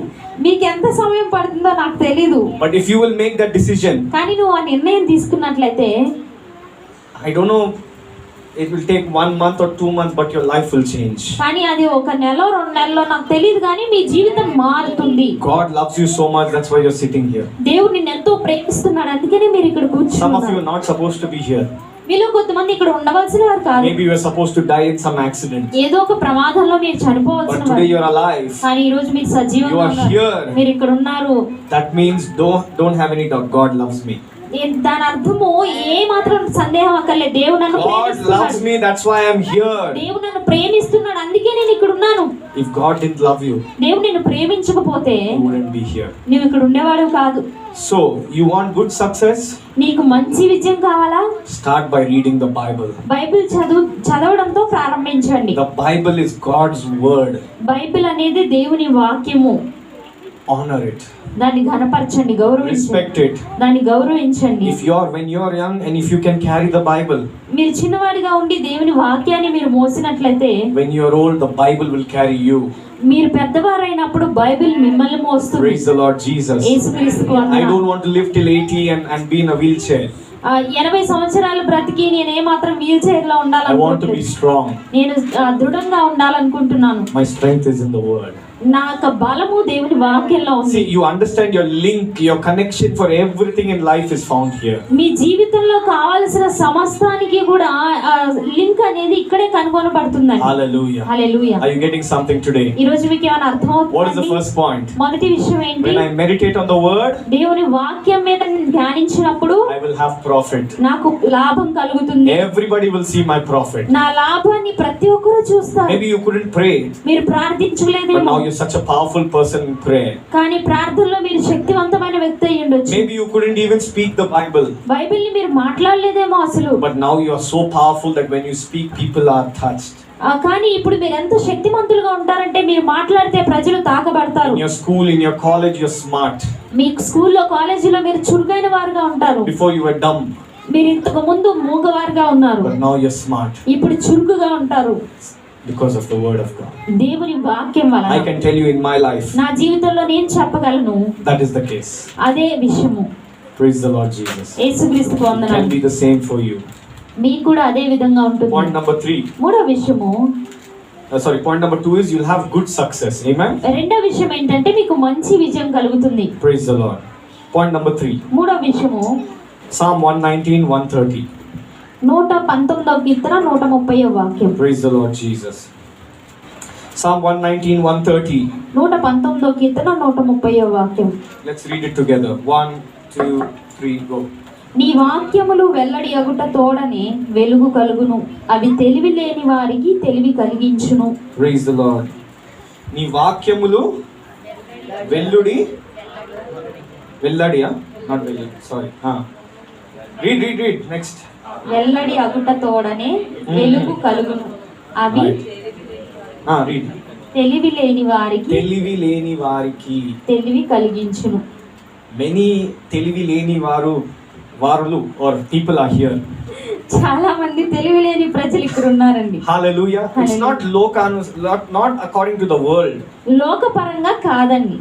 మీకు ఎంత సమయం పడుతుందో నాకు తెలీదు. But if you will make that decision, కానీ నువ్వు ఆ నిర్ణయం తీసుకున్నట్లయితే, I don't know, it will take 1 month or 2 months, but your life will change. కానీ అది 1 నెల 2 నెలలో నాకు తెలియదు, కానీ మీ జీవితం మారుతుంది. God loves you so much, that's why you're sitting here. దేవుడు నిన్ను ఎంతో ప్రేమిస్తున్నాడు, అందుకనే మీరు ఇక్కడ Some of you కూర్చున్నారు. are not supposed to be here. మీలో కొంతమంది ఇక్కడ ఉండవలసిన వారు కాదు. Maybe you are supposed to die in some accident. ఏదో ఒక ప్రమాదంలో మీరు చనిపోవలసిన But today వారు. you're alive. కానీ ఈ రోజు మీరు సజీవంగా You are ఉన్నారు. here. మీరు ఇక్కడ ఉన్నారు. That means don't have any doubt. God loves me. దాని అర్థము ఏ మాత్రం సందేహం అక్కర్లేదు. దేవుడు నన్ను God loves ప్రేమిస్తున్నాడు. me, that's why I'm here. దేవుడు నన్ను ప్రేమిస్తున్నాడు, అందుకే నేను ఇక్కడ ఉన్నాను. If God didn't love you, దేవుడు నిన్ను ప్రేమించకపోతే you wouldn't be here. నువ్వు ఇక్కడ ఉండేవాడు కాదు. So, you want good success? నీకు మంచి విజయం కావాలా? Start by reading the Bible. Bible చదవడంతో ప్రారంభించండి. The Bible is God's word. Bible అనేది దేవుని వాక్యము. Honor it. దాన్ని ఘనపరచండి, గౌరవించండి. Respect it. దాన్ని గౌరవించండి. When you're young and if you can carry the Bible, మీరు చిన్నవాడిగా ఉండి దేవుని వాక్యాన్ని మీరు మోసినట్లయితే, when you're old, the Bible will carry you. మీరు పెద్దవారైనప్పుడు బైబిల్ మిమ్మల్ని మోస్తుంది. Praise the Lord Jesus. యేసుక్రీస్తుకు I వందనాలు. don't want to live till 80 and be in a wheelchair. 80 సంవత్సరాలు బ్రతికి నేను ఏమాత్రం వీల్ చైర్ లో I want to be ఉండాలనుకుంటున్నాను. strong. నేను దృఢంగా ఉండాలనుకుంటున్నాను. My strength is in the word. నా యొక్క బలము దేవుని వాక్యంలో ఉంది. See, you understand your link, your connection for everything in life is found here. మీ జీవితంలో కావాల్సిన సమస్తానికి కూడా లింక్ అనేది ఇక్కడే కనుగొనబడుతుందండి. Hallelujah. Hallelujah. Are you getting something today? ఈ రోజు మీకు ఏమైనా అర్థం What is the అవుతుందా? first point? మొదటి విషయం ఏంటి? When I meditate on the word, దేవుని వాక్యం మీద నేను ధ్యానించినప్పుడు I will have profit. నాకు లాభం కలుగుతుంది. Everybody will see my profit. నా లాభాన్ని ప్రతి ఒక్కరూ చూస్తారు. Maybe you couldn't pray, మీరు but ప్రార్థించలేదేమో, now you're such a powerful person in prayer. కానీ ప్రార్థనలో మీరు శక్తివంతమైన వ్యక్తి అయి ఉండొచ్చు. Maybe you couldn't even speak the Bible, బైబిల్ని మీరు మాట్లాడలేదేమో అసలు, but now you are so powerful that when you speak, people are touched. కానీ ఇప్పుడు మీరు ఎంత శక్తిమంతులుగా ఉంటారంటే మీరు మాట్లాడితే ప్రజలు తాకబడతారు. In your school, in your college, you're smart. మీ స్కూల్లో కాలేజీలో మీరు చురుకైన వారుగా ఉంటారు. Before you were dumb, మీరు ఇంతకు ముందు మూగవారుగా ఉన్నారు, but now you're smart ఇప్పుడు చురుకుగా ఉంటారు because of the word of God. దేవుని వాక్యం వలన. I can tell you in my life, నా జీవితంలో నేను చెప్పగలను that is the case. అదే విషయము. Praise the Lord Jesus. యేసుక్రీస్తుకు It can వందనాలు. be the same for you. మీకు కూడా అదే విధంగా ఉంటుంది. Point number 3. మూడో విషయము, point number 2 is you'll have good success. Amen. రెండో విషయం ఏంటంటే మీకు మంచి విజయం కలుగుతుంది. Praise the Lord. Point number 3. మూడో విషయము Psalm 119, 130. 119వ కీర్తన 130వ వాక్యం. Praise the Lord Jesus. Psalm 119, 130. 119వ కీర్తన 130వ వాక్యం. Let's read it together. 1, 2, 3, go. నీ వాక్యములు వెల్లడి అగుట తోడనే వెలుగు కలుగును, అవి తెలివి లేని వారికి తెలివి కలిగించును. Praise the Lord. నీ వాక్యములు వెల్లడియా? Not వెల్లడి. Sorry. Read. Next. వెల్లడి అగుట తోడనే వెలుగు కలుగును, అవి Read. తెలివి లేని వారికి తెలివి కలిగించును. Many తెలివి లేని వారులు or people are here. చాలా మంది తెలివి లేని ప్రజలు ఇక్కడ ఉన్నారండి. Hallelujah. It's not not according to the world. లోకపరంగా కాదండి.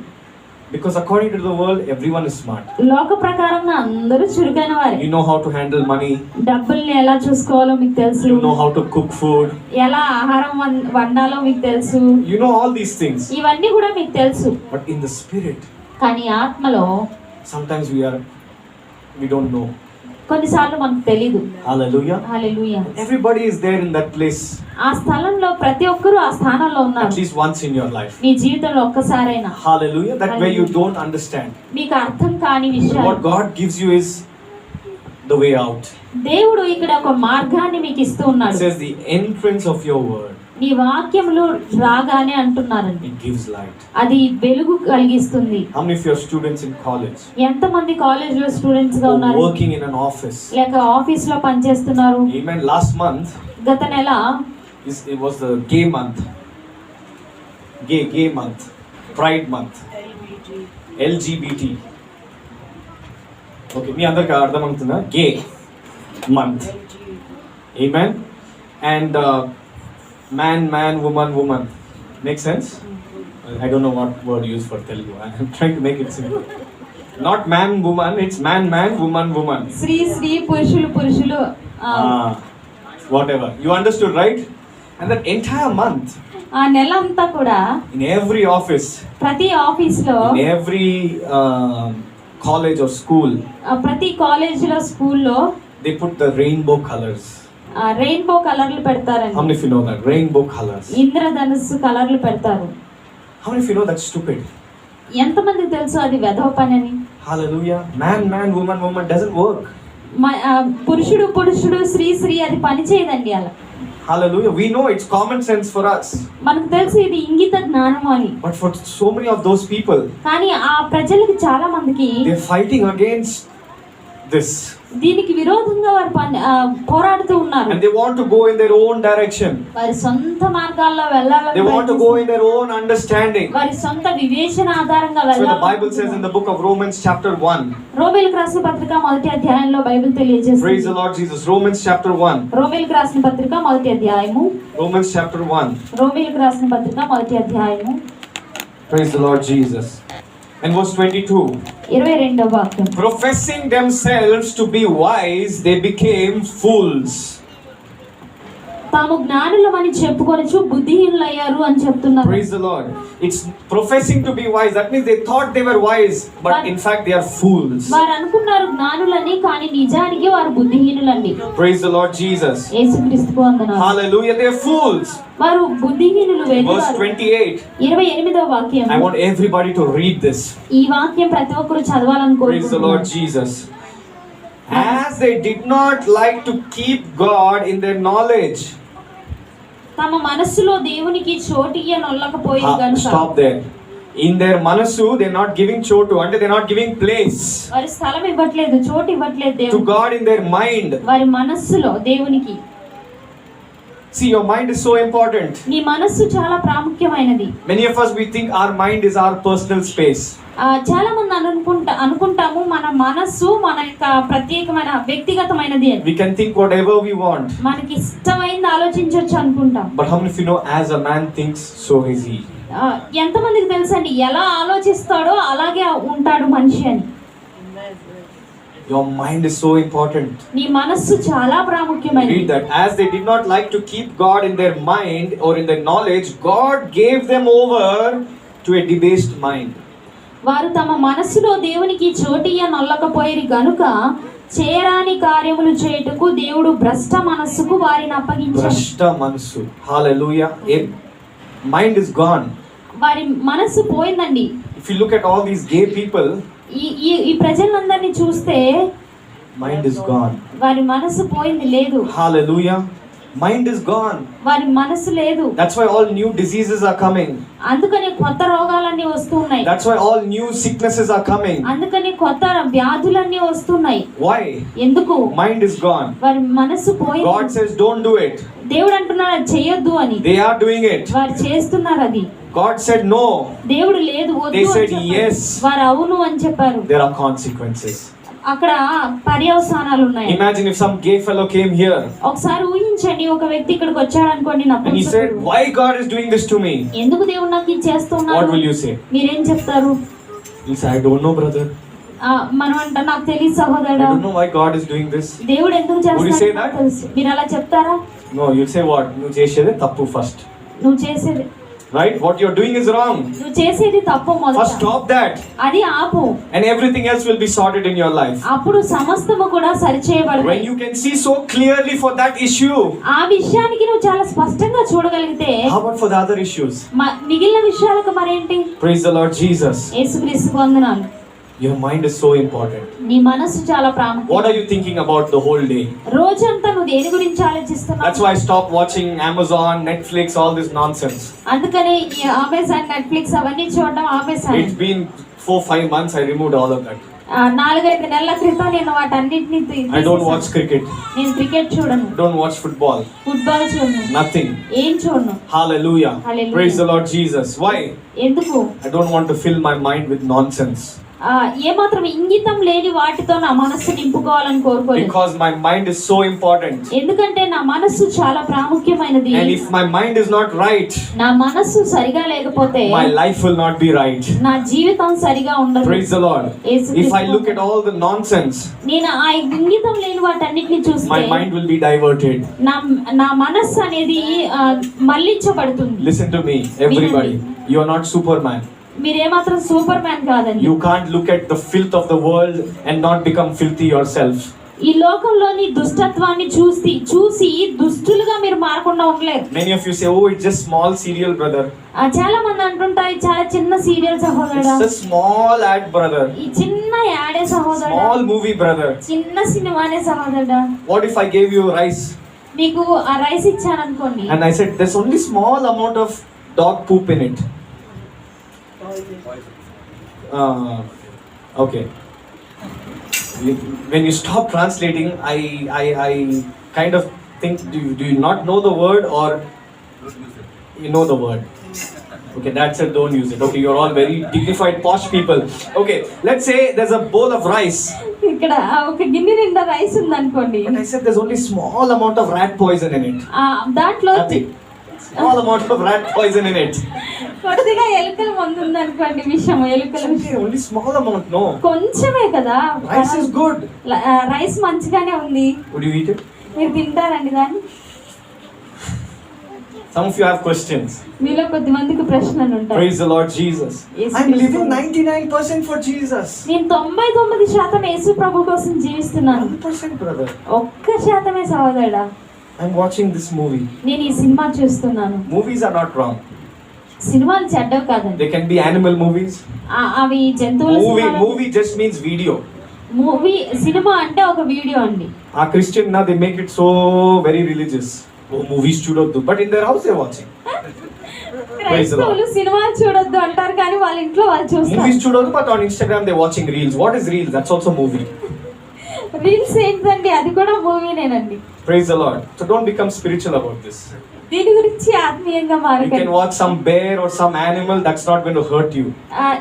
Because according to the world, everyone is smart. లోక ప్రకారంగా అందరూ చురుకైన వారే. You know how to handle money. డబ్బుల్ని ఎలా చూసుకోవాలో మీకు తెలుసు. You know how to cook food. ఎలా ఆహారం వండాలో మీకు తెలుసు. You know all these things. ఇవన్నీ కూడా మీకు తెలుసు. But in the spirit, కానీ ఆత్మలో sometimes we don't know. కొన్నిసార్లు మనకు తెలీదు. Hallelujah. Hallelujah. Everybody is there in that place. ఆ స్థలంలో ప్రతి ఒక్కరు ఆ స్థానంలో ఉన్నారు. At least once in your life. నీ జీవితంలో ఒక్కసారైనా. Hallelujah. That way you don't understand. మీకు అర్థం కాని విషయం. What God gives you is the way out. దేవుడు ఇక్కడ ఒక మార్గాన్ని మీకు ఇస్తూ ఉన్నాడు. It says the entrance of your word. నీ వాక్యములు రాగానే అంటున్నారండి. It gives light. అది వెలుగు కలిగిస్తుంది. How many of your students in college? ఎంతమంది కాలేజ్ లో స్టూడెంట్స్ గా ఉన్నారు? Working in an office. లేక ఆఫీస్ లో పనిచేస్తున్నారు. Amen. Last month, గత నెల it was the gay month. Gay month. Pride month. LGBT. Okay, మీ అందరికి అర్థమవుతుందా? Gay month. Amen. And man, woman. Make sense? I don't know what word used for Telugu. I'm trying to make it simple. Not man, woman. It's man, woman. స్త్రీ పురుషులు Whatever. You understood, right? And that entire month, ఆ నెల అంతా కూడా in every office, ప్రతి office లో, in every college or school, ప్రతి college లో స్కూల్లో they put the rainbow colors. Rainbow కలర్లు పెడతారండి. How many of you know that? Rainbow colors. ఇంద్రధనుస్సు కలర్లు పెడతారు. How many of you know that's stupid? ఎంతమందికి తెలుసు అది వెధవ పని అని? Hallelujah. Man, woman doesn't work. పురుషుడు స్త్రీ అది పని చేయదండి అలా. Hallelujah. We know it's common sense for us. మనకు తెలుసు ఇది ఇంగిత జ్ఞానం అని. But for so many of those people, కానీ ఆ ప్రజలకి చాలా మందికి they're fighting against this. దీనికి విరోధంగా వారు పోరాడుతూ ఉన్నారు. And they want to go in their own direction. వారి సొంత మార్గాల్లో వెళ్ళాలని, they want to go in their own understanding. వారి సొంత వివేచన ఆధారంగా వెళ్ళాలి. So the Bible says in the book of Romans chapter 1. రోమీయులకు రాసిన పత్రిక మొదటి అధ్యాయంలో బైబిల్ తెలియజేస్తుంది. Praise the Lord Jesus. Romans chapter 1. రోమీయులకు రాసిన పత్రిక మొదటి అధ్యాయము. Romans chapter 1. రోమీయులకు రాసిన పత్రిక మొదటి అధ్యాయము. Praise the Lord Jesus. And verse 22. 22వ వాక్యం. Professing themselves to be wise, they became fools. తాము జ్ఞానులమని చెప్పుకొనుచు బుద్ధిహీనులయ్యారు అని చెప్తున్నారు. Praise the Lord. It's professing to be wise. That means they thought they were wise, but in fact they are fools. వారు అనుకున్నారు జ్ఞానులని, కానీ నిజానికి వారు బుద్ధిహీనులండి. Praise the Lord Jesus. యేసుక్రీస్తుకు వందనాలు. Hallelujah. They are fools. వారు బుద్ధిహీనులు. Verse 28. 28వ వాక్యం. I want everybody to read this. ఈ వాక్యం ప్రతి ఒక్కరు చదవాలని కోరుకుంటున్నాను. Praise the Lord Jesus. As they did not like to keep God in their knowledge. తమ మనస్సులో దేవునికి చోటియ్యనొల్లకపోయింది గనుక. Stop there. In their manasu, they're not giving chotu, and they're not giving place. వారి స్థలం ఇవ్వట్లేదు, చోటు ఇవ్వట్లేదు దేవునికి. To God in their mind. వారి మనస్సులో దేవునికి. See, your mind is so important. నీ మనస్సు చాలా ప్రాముఖ్యమైనది. Many of us, we think our mind is our personal space. చాలా మంది అనుకుంటాము మన మనస్సు మన యొక్క ప్రత్యేకమైన వ్యక్తిగతమైనది అని. We can think whatever we want. మనకి ఇష్టమైంది ఆలోచించవచ్చు అనుకుంటాం. But how many of you know, as a man thinks, so is he? ఎంతమందికి తెలుసండి ఎలా ఆలోచిస్తాడో అలాగే ఉంటాడు మనిషి అని. Your mind is so important. నీ మనస్సు చాలా ప్రాముఖ్యమైనది. Read that. As they did not like to keep God in their mind or in their knowledge, God gave them over to a debased mind. వారు తమ మనస్సులో దేవునికి చోటియ నొల్లకపోయిరి గనుక చేరాని కార్యములు చేయుటకు దేవుడు భ్రష్ట మనస్సుకు వారిని అప్పగించాడు. భ్రష్ట మనస్సు. Hallelujah. Mind is gone. వారి మనస్సు పోయిందండి. If you look at all these gay people, ఈ ప్రజలందరినీ చూస్తే mind is gone. వారి మనస్సు పోయింది, లేదు. Hallelujah. Mind is gone. వారి మనస్సు లేదు. That's why all new diseases are coming. అందుకని కొత్త రోగాలన్నీ వస్తున్నాయి. That's why all new sicknesses are coming. అందుకని కొత్త వ్యాధులన్నీ వస్తున్నాయి. Why? ఎందుకు? Mind is gone. వారి మనస్సు పోయింది. God says don't do it. దేవుడు అంటున్నాడు అది చేయొద్దు అని. They are doing it. వారు చేస్తున్నారు అది. God said no. దేవుడు లేదు వద్దు. They అని said చెప్పారు. yes. వారు అవును అని చెప్పారు. There are consequences. అక్కడ పర్యవసానాలు ఉన్నాయి. Imagine if some gay fellow came here ఒకసారి ఊహించండి, ఒక వ్యక్తి ఇక్కడికి వచ్చాడు అనుకోండి, and he said, why God is doing this to me? ఎందుకు దేవుడు నాకు ఇది చేస్తున్నాడు? What will you say? మీరేం చెప్తారు? You'll say, I don't know, brother. మనం అంట నాకు తెలియదు I సహోదరుడా, don't know why God is doing this. దేవుడు ఎందుకు Would you say చేస్తాడో that? నాకు తెలుసు. మీరు అలా చెప్తారా? No, you'll say what? నువ్వు చేసేది తప్పు first. నువ్వు చేసేది Right? What you're doing is wrong. నువ్వు చేసేది తప్పు. First మొదట stop that. అది ఆపు. And everything else will be sorted in your life. అప్పుడు సమస్తము కూడా When సరిచేయబడుతుంది. you can see so clearly for that issue, ఆ విషయానికి నువ్వు చాలా స్పష్టంగా చూడగలిగితే how about for the other issues? మిగిలిన విషయాలకు మరేంటి? Praise the Lord Jesus. యేసుక్రీస్తుకు వందనాలు. Your mind is so important. నీ మనస్సు చాలా ప్రాముఖ్యం. What are you thinking about the whole day? రోజంతా నువ్వు దేని గురించి ఆలోచిస్తున్నావు? That's why I stopped watching Amazon, Netflix, all this nonsense. అందుకనే ఈ అమెజాన్, నెట్ఫ్లిక్స్ అవన్నీ చూడడం ఆపేశాను. It's been 4-5 months. I removed all of that. 4-5 నెలల క్రితం నేను వాటన్నిటిని I don't watch cricket. నేను క్రికెట్ చూడను, Don't watch football. ఫుట్బాల్ చూడను, Nothing. ఏం చూడను. Hallelujah. Hallelujah. Praise the Lord Jesus. Why? ఎందుకు? I don't want to fill my mind with nonsense. ఏమాత్రం ఇంగితం లేని వాటితో నా మనస్సు నింపుకోవాలని కోరుకోలేదు. Because my mind is so important. ఎందుకంటే నా మనస్సు చాలా ప్రాముఖ్యమైనది. And if my mind is not right, నా మనస్సు సరిగా లేకపోతే my life will not be right. నా జీవితం సరిగా ఉండదు. Praise the Lord. If I look at all the nonsense, నేను ఆ ఇంగితం లేని వాటన్నిటిని చూస్తే my mind will be diverted. నా మనస్సు అనేది మళ్ళించబడుతుంది. Listen to me, everybody. You are not Superman. మీరేమాత్రం సూపర్ మ్యాన్ కాదండి. You can't look at the filth of the world and not become filthy yourself. ఈ లోకంలోని దుష్టత్వాన్ని చూసి దుష్టులుగా మీరు మారకుండా ఉండలేరు. Many of you say, oh, it's just small serial, brother. చాలా మంది అంటుంటారు చాలా చిన్న సీరియల్ సహోదరుడా, It's a small ad, brother. ఈ చిన్న యాడే సహోదరుడా, Small movie, brother. చిన్న సినిమానే సహోదరుడా. What if I gave you rice మీకు ఆ రైస్ ఇచ్చాను అనుకోండి, and I said there's only small amount of dog poop in it? Okay. When you stop translating, I kind of think, do you not know the word, or you know the word? Okay, that's it, don't use it. Okay, you're all very dignified, posh people. Okay, let's say there's a bowl of rice. ఇక్కడ ఒక గిన్నె నిండా rice ఉంది అనుకోండి, But I said there's only small amount of rat poison in it. దాంట్లో Nothing. Small amount of rat poison in it. కొద్దిగా ఎలుకల మందు ఉంది అనుకోండి, విషయం ఎలుకల Okay, only small amount, no. కొంచెమే కదా. Rice is good. రైస్ మంచిగానే ఉంది. Would you eat it? మీరు తింటారండి దాన్ని? Some of you have questions. మీలో కొద్దిమందికి ప్రశ్నలు ఉంటాయి. Praise the Lord Jesus. I'm living 99% for Jesus. నేను 99% యేసు ప్రభు కోసం జీవిస్తున్నాను. 1%, brother. 1% సహోదరుడా. I'm watching this movie. నేను ఈ సినిమా చూస్తున్నాను. Movies are not wrong. సినిమాలు చెడ్డవి కాదండి. They can be animal movies. అవి జంతువుల Movie just means video. Cinema అంటే ఒక వీడియో అండి. Our Christian now they make it so very religious. Oh, movies చూడొద్దు, but in their house they're watching. క్రైస్తవులు సినిమాలు చూడొద్దు అంటారు కానీ వాళ్ళ ఇంట్లో వాళ్ళు చూస్తారు. Movies చూడొద్దు, but on Instagram they're watching reels. What is reels? That's also movie. Reels ఏంటండి, అది కూడా మూవీనేనండి. Praise the Lord. So don't become spiritual about this. దీని గురించి ఆత్మీయంగా You మారకండి. can watch some bear or some animal, that's not going to hurt you.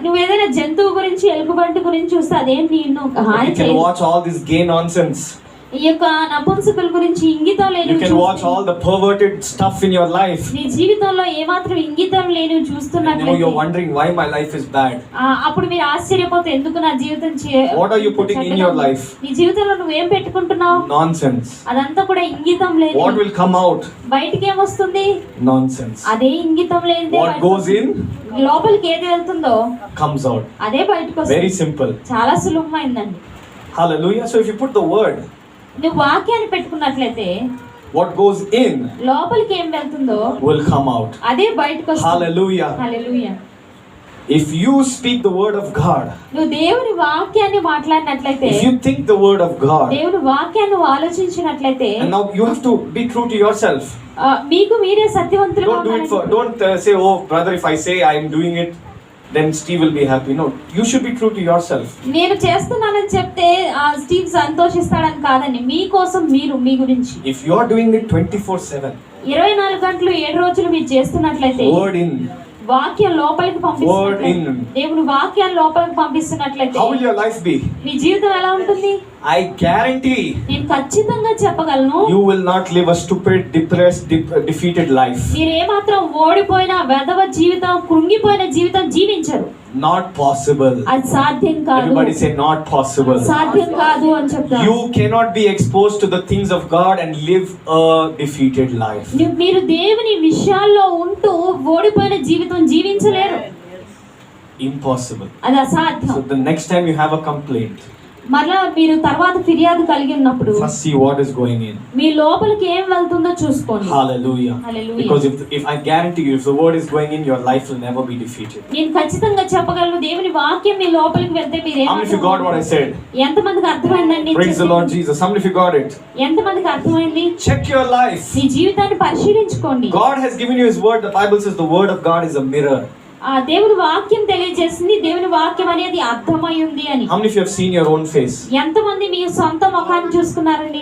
నువ్వు ఏదైనా జంతువు గురించి, ఎలుగుబంటి గురించి చూస్తే అదేం నిన్ను హాని You can చేయదు. watch all this gay nonsense. ఈ యొక్క నపుంసకుల గురించి, ఇంగితం లేని You can watch all the perverted stuff in your life. నీ జీవితంలో ఏమాత్రం ఇంగితం లేని And now చూస్తున్నట్లయితే you're wondering why my life is bad. అప్పుడు మీరు ఆశ్చర్యపోతే ఎందుకు నా జీవితం What are you putting in your life? నీ జీవితంలో నువ్వేం పెట్టుకుంటున్నావు? Nonsense. అదంతా కూడా ఇంగితం లేదు. What will come out? బయటికి ఏమొస్తుంది? Nonsense. అదే ఇంగితం లేనిదే What goes in? లోపలికి ఏది వెళ్తుందో comes out. అదే బయటకు వస్తుంది. Very simple. చాలా సులభమైందండి. Hallelujah. So if you put the word, నువ్వు వాక్యాన్ని పెట్టుకున్నట్లయితే what goes in లోపలికి ఏం వెళ్తుందో will come out. అదే బయటకు వస్తుంది. Hallelujah. Hallelujah. If you speak the word of God, నువ్వు దేవుని వాక్యాన్ని మాట్లాడినట్లయితే, if you think the word of God, దేవుని వాక్యాన్ని నువ్వు ఆలోచించినట్లయితే, and now you have to be true to yourself. మీకు మీరే సత్యవంతులుగా Don't do it ఉండాలి. don't say, oh brother, if I say I am doing it, then Steve will be happy. No, you should be true to yourself. నేను చేస్తున్నానని చెప్తే Steve సంతోషిస్తాడని కాదండి, మీకోసం మీరు, మీ గురించి. If you are doing it 24/7, 24 గంటలు 7 రోజులు మీరు చేస్తున్నట్లయితే, word in, వాక్యం లోపలికి పంపిస్తున్నట్లయితే, దేవుని వాక్యాన్ని లోపలికి పంపిస్తున్నట్లయితే, how will your life be? మీ జీవితం ఎలా ఉంటుంది? I guarantee నేను ఖచ్చితంగా చెప్పగలను, you will not live a stupid, depressed, defeated life. మీరు ఏమాత్రం ఓడిపోయిన వెధవ జీవితం, కృంగిపోయిన జీవితం జీవించరు. Not possible. అది సాధ్యం కాదు. Everybody say not possible. సాధ్యం కాదు అని చెప్తారు. You cannot be exposed to the things of God and live a defeated life. మీరు దేవుని విషయాల్లో ఉంటూ ఓడిపోయిన జీవితం జీవించలేరు. Impossible. అది అసాధ్యం. So the next time you have a complaint, మరలా మీరు తర్వాత ఫిర్యాదు కలిగి ఉన్నప్పుడు first see what is going in. మీ లోపలికి ఏం వెళ్తుందో చూసుకోండి. Hallelujah. Hallelujah. Because if I guarantee you, if the word is going in, your life will never be defeated. నేను ఖచ్చితంగా చెప్పగలను, దేవుని వాక్యం మీ లోపలికి వెళ్తే మీరు How many of you got what I said? ఎంతమందికి అర్థమైందండి? Praise the Lord Jesus. How many of you got it? ఎంతమందికి అర్థమైంది? Check your life. మీ జీవితాన్ని పరిశీలించుకోండి. God has given you His word. The Bible says the word of God is a mirror. దేవుని వాక్యం తెలియజేసింది, దేవుని వాక్యం అనేది అర్థమై ఉంది అని. How many of you have seen your own face? ఎంతమంది మీ సొంత ముఖాన్ని చూసుకున్నారండి?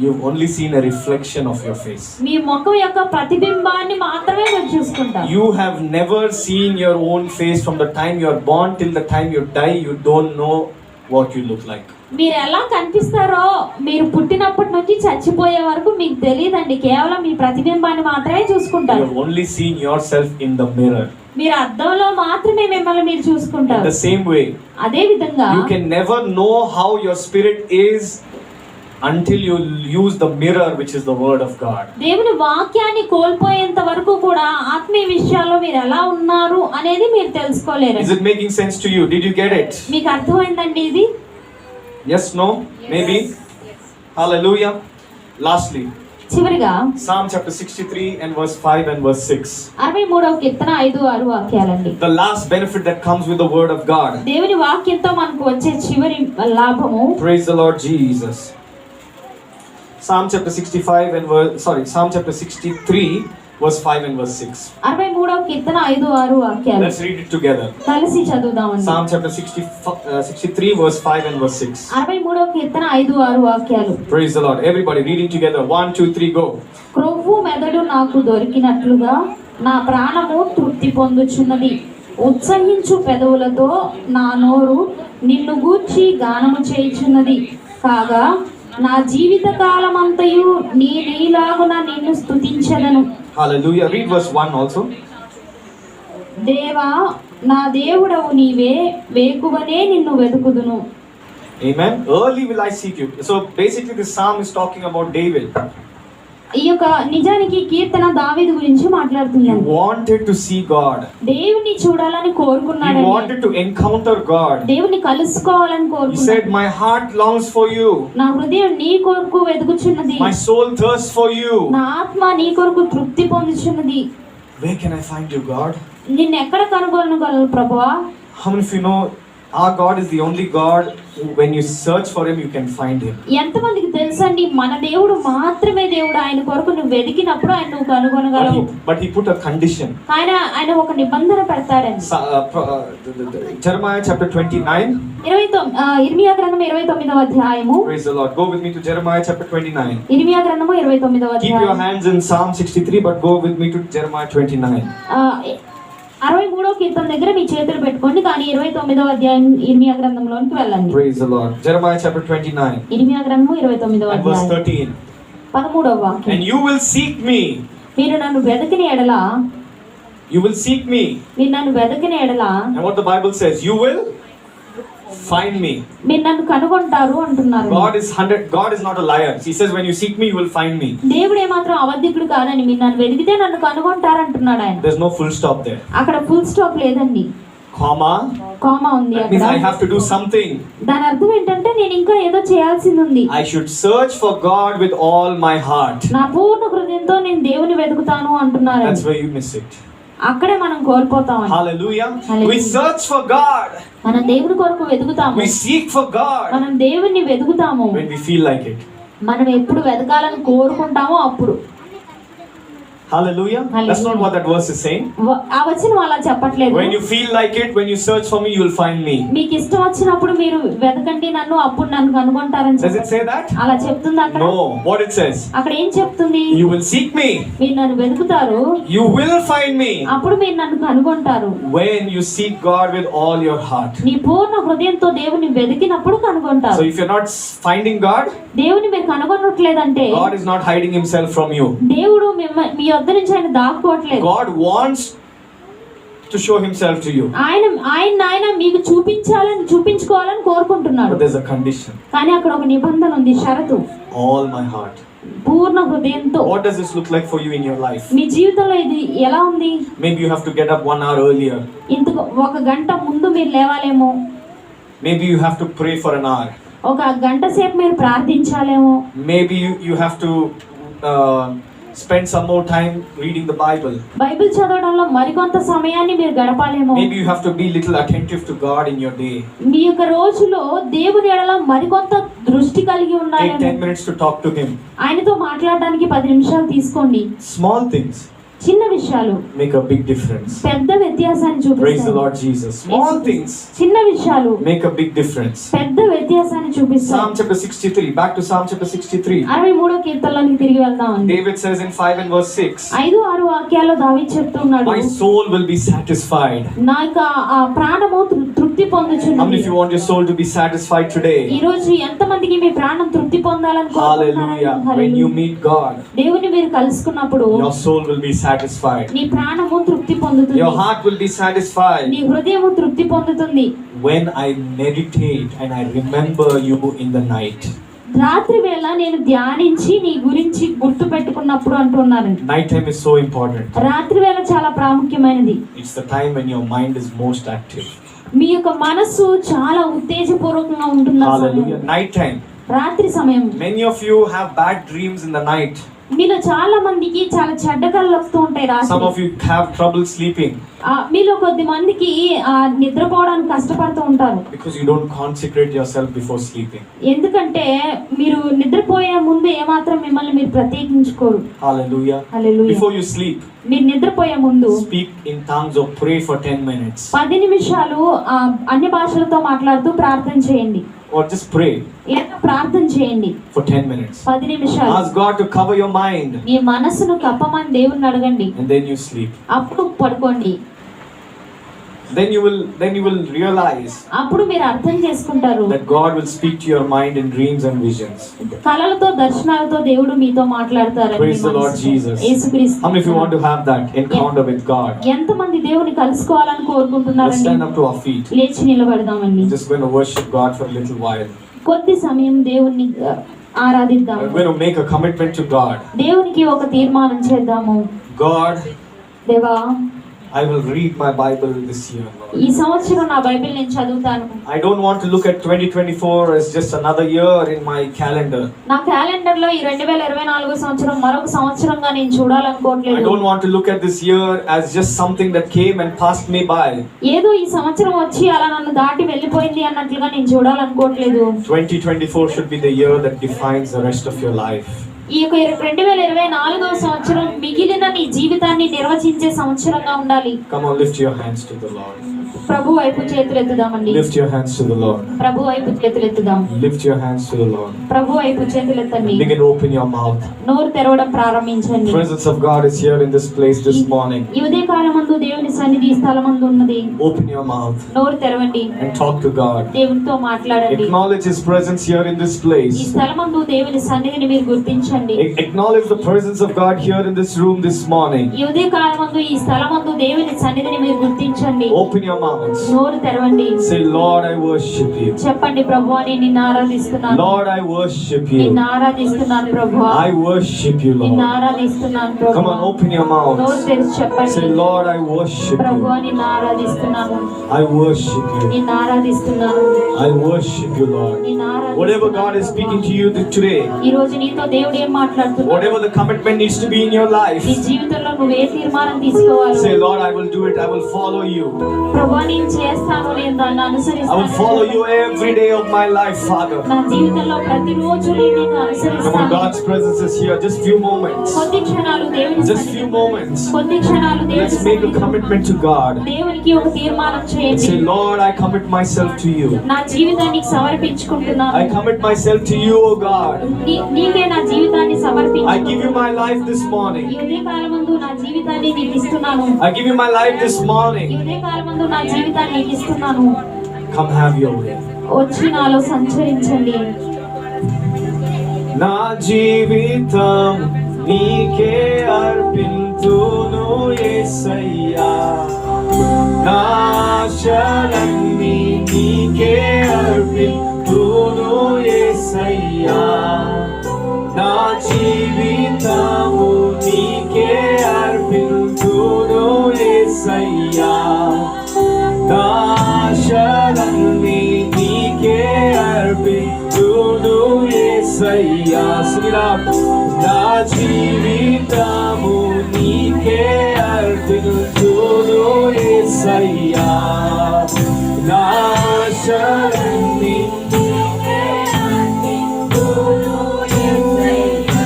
You've only seen a reflection of your face. మీ ముఖం యొక్క ప్రతిబింబాన్ని మాత్రమే మీరు చూసుకుంటారు. You have never seen your own face from the time you are born till the time you die. You don't know what you look like. మీరు ఎలా కనిపిస్తారో, మీరు పుట్టినప్పటి నుంచి చచ్చిపోయే వరకు మీకు తెలియదండి. కేవలం మీ ప్రతిబింబాన్ని మాత్రమే You చూసుకుంటారు. have only seen yourself in the mirror. మీరు అద్దంలో మాత్రమే మిమ్మల్ని మీరు In చూసుకుంటారు. the same way, అదే విధంగా you can never know how your spirit is until you use the mirror, which is the word of God. దేవుని వాక్యాన్ని కోల్పోయేంత వరకు కూడా ఆత్మీయ విషయాల్లో మీరు ఎలా ఉన్నారు అనేది మీరు తెలుసుకోలేరు. Is it making sense to you? Did you get it? మీకు అర్థమైందండి ఇది? Yes, no, maybe. Hallelujah. Lastly, చివరిగా Psalm chapter 63 and verse 5 and verse 6. 63వ Keerthana 5-6 వాక్యాలండి. The last benefit that comes with the word of God. దేవుని వాక్యంతో మనకు వచ్చే చివరి లాభము. Praise the Lord Jesus. Psalm chapter 63 verse 5 and verse 6. 63వ కీర్తన 5-6 వాక్యాలు. Let's read it together. కలిసి చదువుదామండి. Psalm chapter 63 verse 5 and verse 6. 63వ కీర్తన 5-6 వాక్యాలు. Praise the Lord. Everybody reading together. 1, 2, 3, go. క్రొవ్వు మెదడు నాకు దొరికినట్లుగా నా ప్రాణము తృప్తి పొందుచున్నది. ఉత్సహించు పెదవులతో నా నోరు నిన్ను గూర్చి గానము చేయుచున్నది. కాగా నా జీవిత కాలమంతయు నీలాగున నిన్ను స్తుతించెదను. Hallelujah. Read verse 1 also. దేవా నా దేవుడవు నీవే, వేకువనే నిన్ను వెతుకుదును. Amen. Early will I seek you. So basically this psalm is talking about David. ఈ యొక్క నిజానికి కీర్తన దావీదు గురించి He మాట్లాడుతున్నాను. wanted to see God. దేవుని చూడాలని He కోరుకున్నాడు. wanted to encounter God. దేవుని కలుసుకోవాలని He కోరుకున్నాడు. said, my heart longs for you. నా హృదయం నీ కొరకు వెతుకుచున్నది. My soul thirsts for you. నా ఆత్మ నీ కొరకు తృప్తి పొందుచున్నది. Where can I find you, God? నిన్ను ఎక్కడ కనుగొనగలను ప్రభువా? How many of you know Our God is the only God who, when you search for Him, you can find Him. ఎంతమందికి తెలుసండి మన దేవుడు మాత్రమే దేవుడు. ఆయన కొరకు నువ్వు వెతికినప్పుడు ఆయన నువ్వు కనుగొనగలవు. But He put a condition. ఆయన ఒక నిబంధన పెడతాడండి. Jeremiah chapter 29. ఇర్మియా గ్రంథం 29వ అధ్యాయము. Praise the Lord. Go with me to Jeremiah chapter 29. ఇర్మియా గ్రంథము 29వ Keep అధ్యాయం. your hands in Psalm 63, but go with me to Jeremiah 29. 63వ కీర్తన దగ్గర మీ చేతులు పెట్టుకోండి, కానీ 29వ అధ్యాయం ఇర్మియా గ్రంథంలోనికి వెళ్ళండి. Praise the Lord. Jeremiah chapter 29. ఇర్మియా గ్రంథము 29వ And verse అధ్యాయం 13. 13వ వాక్యం. And you will seek me. మీరు నన్ను వెతికిన ఎడల, You will seek me. మీరు నన్ను వెతికిన ఎడల, And what the Bible says, you will find me. మీరు నన్ను కనుగొంటారు అంటున్నారు. God is not a liar. He says, when you seek me, you will find me. దేవుడు ఏమాత్రం అబద్ధికుడు కాదని, మీరు నన్ను వెతికితే నన్ను కనుగొంటారు అంటున్నాడు ఆయన. There's no full stop there. అక్కడ ఫుల్ స్టాప్ లేదండి, Comma. కామా ఉంది. That means I have to do something. దాని అర్థం ఏంటంటే నేను ఇంకా ఏదో చేయాల్సింది ఉంది. I should search for God with all my heart. నా పూర్ణ హృదయంతో నేను దేవుని వెతుకుతాను అంటున్నారు. That's where you miss it. అక్కడే మనం కోల్పోతాం. Hallelujah. Hallelujah. We search for God. మనం దేవుడి కొరకు వెతుకుతాము. We seek for God మనం దేవుణ్ణి వెతుకుతాము when we feel like it. మనం ఎప్పుడు వెతకాలని కోరుకుంటామో అప్పుడు. Hallelujah. That's not what that verse is saying. ఆ వచనం అలా చెప్పట్లేదు. When you feel like it, when you search for me, you will find me. మీకు ఇష్టం వచ్చినప్పుడు మీరు వెతకండి నన్ను, అప్పుడు నన్ను కనుగొంటారని. Does it say that? అలా చెప్తుంది అక్కడ? No. What it says? అక్కడ ఏం చెప్తుంది? You will seek me. మీరు నన్ను వెతుకుతారు. You will find me. అప్పుడు మీరు నన్ను కనుగొంటారు. When you seek God with all your heart. నీ పూర్ణ హృదయంతో దేవుని వెతికినప్పుడు కనుగొంటారు. So if you're not finding God, దేవుని మీరు కనుగొనట్లేదంటే God is not hiding Himself from you. దేవుడు మీ యొద్ద నుంచి ఆయన దాక్కోవట్లేదు. God wants to show Himself to you. ఆయన మీకు చూపించుకోవాలని కోరుకుంటున్నాడు. But there's a condition. కానీ అక్కడ ఒక నిబంధన ఉంది, షరతు. All my heart. పూర్ణ హృదయంతో. What does this look like for you in your life? మీ జీవితంలో ఇది ఎలా ఉంది? Maybe you have to get up 1 hour earlier. ఇందుకు 1 గంట ముందు మీరు లేవాలేమో. Maybe you have to pray for an hour. 1 గంట సేపు మీరు ప్రార్థించాలేమో. Maybe you have to spend some more time reading the Bible. Bible చదవడంలో మరికొంత సమయాన్ని మీరు గడపాలేమో. Maybe you have to be little attentive to God in your day. మీ యొక్క రోజులో దేవుని ఎడల మరికొంత దృష్టి కలిగి ఉండాలేమో. Take 10 minutes to talk to Him. ఆయనతో మాట్లాడడానికి 10 నిమిషాలు తీసుకోండి. Small things చిన్న విషయాలు make a big difference. పెద్ద వ్యత్యాసాన్ని Praise the చూపిస్తాయి. Lord Jesus. Small things చిన్న విషయాలు make a big difference. పెద్ద వ్యత్యాసాన్ని చూపిస్తాయి. Psalm chapter 63. Back to Psalm chapter 63. 63వ కీర్తనలోకి తిరిగి వెళ్దామండి. David says in 5 and verse 6. 5-6 వాక్యాల్లో దావీదు చెప్తున్నాడు, My soul will be satisfied. నా యొక్క ఆ ప్రాణము తృప్తి How many పొందుచున్నది. of you want your soul to be satisfied today? ఈ రోజు ఎంతమందికి మీ ప్రాణం తృప్తి పొందాలని Hallelujah. When you meet God, దేవుని మీరు కలుసుకున్నప్పుడు your soul will be satisfied. నీ ప్రాణము తృప్తి పొందుతుంది. Your heart will be satisfied నీ హృదయము తృప్తి పొందుతుంది. when I meditate and I remember you in the night. రాత్రి వేళ నేను ధ్యానించి నీ గురించి గుర్తు పెట్టుకున్నప్పుడు అంటున్నాను. Night time is so important. రాత్రి వేళ చాలా ప్రాముఖ్యమైనది. It's the time when your mind is most active. మీ యొక్క మనస్సు చాలా ఉత్తేజపూర్వకంగా ఉంటుంది ఆ సమయం. Hallelujah. Night time. రాత్రి సమయం. Many of you have bad dreams in the night. మీలో చాలా మందికి చాలా చెడ్డ కలలు వస్తూ ఉంటాయి రాత్రి. Some of you have trouble sleeping మీలో కొద్ది మందికి నిద్రపోవడానికి కష్టపడుతూ ఉంటారు. because you don't consecrate yourself before sleeping. ఎందుకంటే మీరు నిద్రపోయే ముందు ఏమాత్రం మిమ్మల్ని మీరు ప్రత్యేకించుకోరు. Hallelujah. Hallelujah. Before you sleep, మీరు నిద్రపోయే ముందు speak in tongues or pray for 10 minutes. 10 నిమిషాలు అన్ని భాషలతో మాట్లాడుతూ ప్రార్థన చేయండి. Or just pray లేదా ప్రార్థన చేయండి for 10 minutes. 10 నిమిషాలు. Ask God to cover your mind. మీ మనసును కప్పమని దేవుణ్ణి అడగండి. And then you sleep. అప్పుడు పడుకోండి. Then you will realize అప్పుడు మీరు అర్థం చేసుకుంటారు that God will speak to your mind in dreams and visions. కలలతో దర్శనాలతో దేవుడు మీతో మాట్లాడతారు. Praise the Lord Jesus. యేసుక్రీస్తు. How many of you want to have that encounter with God? ఎంతమంది దేవుని కలుసుకోవాలని Let's కోరుకుంటున్నారండి? stand up to our feet. లేచి నిలబడదామండి. We're just going to worship God for a little while. కొద్ది సమయం దేవుణ్ణి ఆరాధిద్దాం. We're going to make a commitment to God. దేవునికి ఒక తీర్మానం చేద్దాము. God, దేవా, I will read my Bible this year, Lord. ఈ సంవత్సరం నా బైబిల్ నేను చదువుతాను. I don't want to look at 2024 as just another year in my calendar. నా క్యాలెండర్ లో ఈ 2024 సంవత్సరం మరొక సంవత్సరంగా నేను I చూడాలనుకోవట్లేదు. don't want to look at this year as just something that came and passed me by. ఏదో ఈ సంవత్సరం వచ్చి అలా నన్ను దాటి వెళ్ళిపోయింది అన్నట్లుగా నేను చూడాలనుకోవట్లేదు. 2024 should be the year that defines the rest of your life. ఈ యొక్క 2024వ సంవత్సరం మిగిలిన నీ జీవితాన్ని నిర్వచించే సంవత్సరంగా ఉండాలి. Come on, lift your hands to the Lord. ప్రభు వైపు చేతులెత్తుదామండి. Lift your hands to the Lord. ప్రభు వైపు చేతులెత్తుదాం. Lift your hands to the Lord. ప్రభు వైపు చేతులెత్తండి. Begin to open your mouth. నోరు తెరవడం ప్రారంభించండి. The presence of God is here in this place this morning. ఈ ఉదయకాలమందు దేవుని సన్నిధి ఈ స్థలమందు ఉన్నది. Open your mouth నోరు తెరవండి. and talk to God. దేవునితో మాట్లాడండి. Acknowledge His presence here in this ఈ place. స్థలమందు దేవుని సన్నిధిని మీరు గుర్తించండి. Acknowledge the presence of God here in this room this morning. ఈ ఉదయకాలమందు ఈ స్థలమందు దేవుని సన్నిధిని మీరు గుర్తించండి. Open your mouth. నోరు తెరవండి. Say, Lord, I worship you. చెప్పండి, ప్రభువా నేను నిన్ను ఆరాధిస్తున్నాను. Lord, I worship you. నిన్ను ఆరాధిస్తున్నాను ప్రభువా. I worship you, నిన్ను Lord. ఆరాధిస్తున్నాను Come ప్రభువా. on, open your నోరు mouth. తెరిచి చెప్పండి. Say, Lord, I worship ప్రభువా you. నిన్ను ఆరాధిస్తున్నాను. I worship you. నిన్ను ఆరాధిస్తున్నాను. I worship you, Lord. నిన్ను Whatever God is speaking to you today, ఈ రోజు నీతో దేవుడు ఏం మాట్లాడుతున్నాడు? whatever the commitment needs to be in your life, నీ జీవితంలో నువ్వు ఏ తీర్మానం తీసుకోవాలి? say, Lord, I will do it. I will follow you. ప్రభువా నేను చేస్తాను, నేను దాన్ని I will అనుసరిస్తాను. follow you every day of my life, Father. నా జీవితంలో ప్రతిరోజు నేను నిన్ను Come on, అనుసరిస్తాను. God's presence is here. Just few moments. కొద్ది క్షణాలు దేవుని Just సన్నిధిలో- few moments. కొద్ది క్షణాలు దేవుని Let's make a సన్నిధిలో commitment to God. దేవునికి ఒక తీర్మానం చేయండి. Say, Lord, I commit myself to you. నా జీవితాన్ని సమర్పించుకుంటున్నాను. I commit myself to you, O God. నీకే నా జీవితాన్ని I సమర్పించుకుంటున్నాను. give you my life this ఈ morning. ఉదయకాలమందు నా జీవితాన్ని నీకు ఇస్తున్నాను. I give you my life this ఈ morning. ఉదయకాలమందు నా జీవితాన్ని నీకు ఇస్తున్నాను. Come have your way. వచ్చి నాలో సంచరించండి. నా జీవితం నీకే అర్పింతును యేసయ్యా. నా ఆశలన్నీ నీకే అర్పింతును యేసయ్యా. నా జీవితము నీకే అర్పింతును యేసయ్యా. నా ఆశలన్నీ నీకే అర్పింతును యేసయ్యా. Sing it out. నా జీవితము నీకే అర్పింతును యేసయ్యా. నా ఆశలన్నీ నీకే అర్పింతును యేసయ్యా.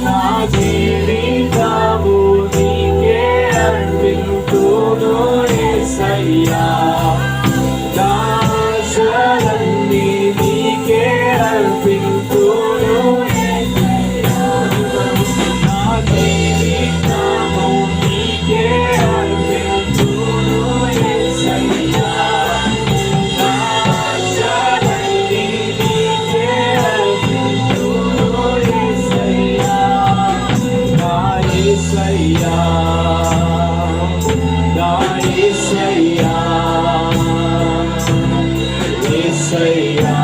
నా జీవితము నీకే అర్పింతును యేసయ్యా. నా ఆశలన్నీ నీకే అర్పింతును యేసయ్యా. నా జీవితము నీకే అర్పింతును యేసయ్యా. నా ఆశలన్నీ నీకే అర్పింతును యేసయ్యా. నా యేసయ్యా. నా యేసయ్యా. యేసయ్యా.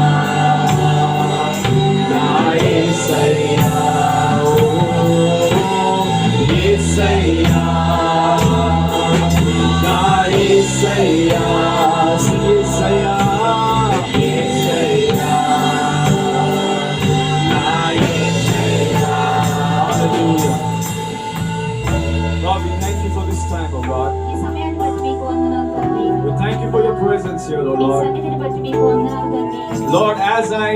నా యేసయ్యా. ఓ యేసయ్యా. నా యేసయ్యా. యేసయ్యా. యేసయ్యా. నా యేసయ్యా. Hallelujah. God, we thank you for this time, oh God. ఈ సమయాన్ని బట్టి మీకు వందనాలు తండ్రి. We thank you for your presence here, oh ఈ Lord. సన్నిధిని బట్టి మీకు వందనాలు తండ్రి. Lord, as I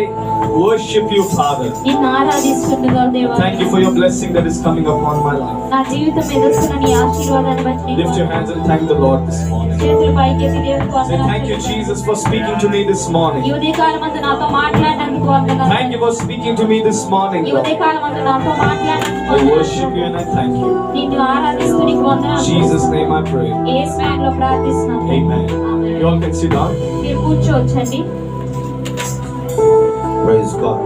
worship you, Father, నిన్ను ఆరాధిస్తుండగా దేవా, thank you for your blessing that is coming upon my life. నా జీవితం మీద వస్తున్న నీ ఆశీర్వాదాన్ని బట్టి నీకు Lift your hands and thank the Lord this morning. చేతులు పైకెత్తి దేవునికి Say వందనాలు thank you, చెల్లిస్తున్నాను. Jesus, for speaking to me this ఈ morning. ఉదయకాలమందు నాతో మాట్లాడినందుకు వందనాలు. Thank you for speaking to me this morning, ఈ Lord. ఉదయకాలమందు నాతో మాట్లాడినందుకు I వందనాలు. worship you and I thank you. నిన్ను ఆరాధిస్తూ నీకు In వందనాలు. Jesus' name I pray. యేసు నామములో ప్రార్థిస్తున్నాను. Amen. Amen. You all can sit down. మీరు కూర్చోవచ్చండి. Praise God.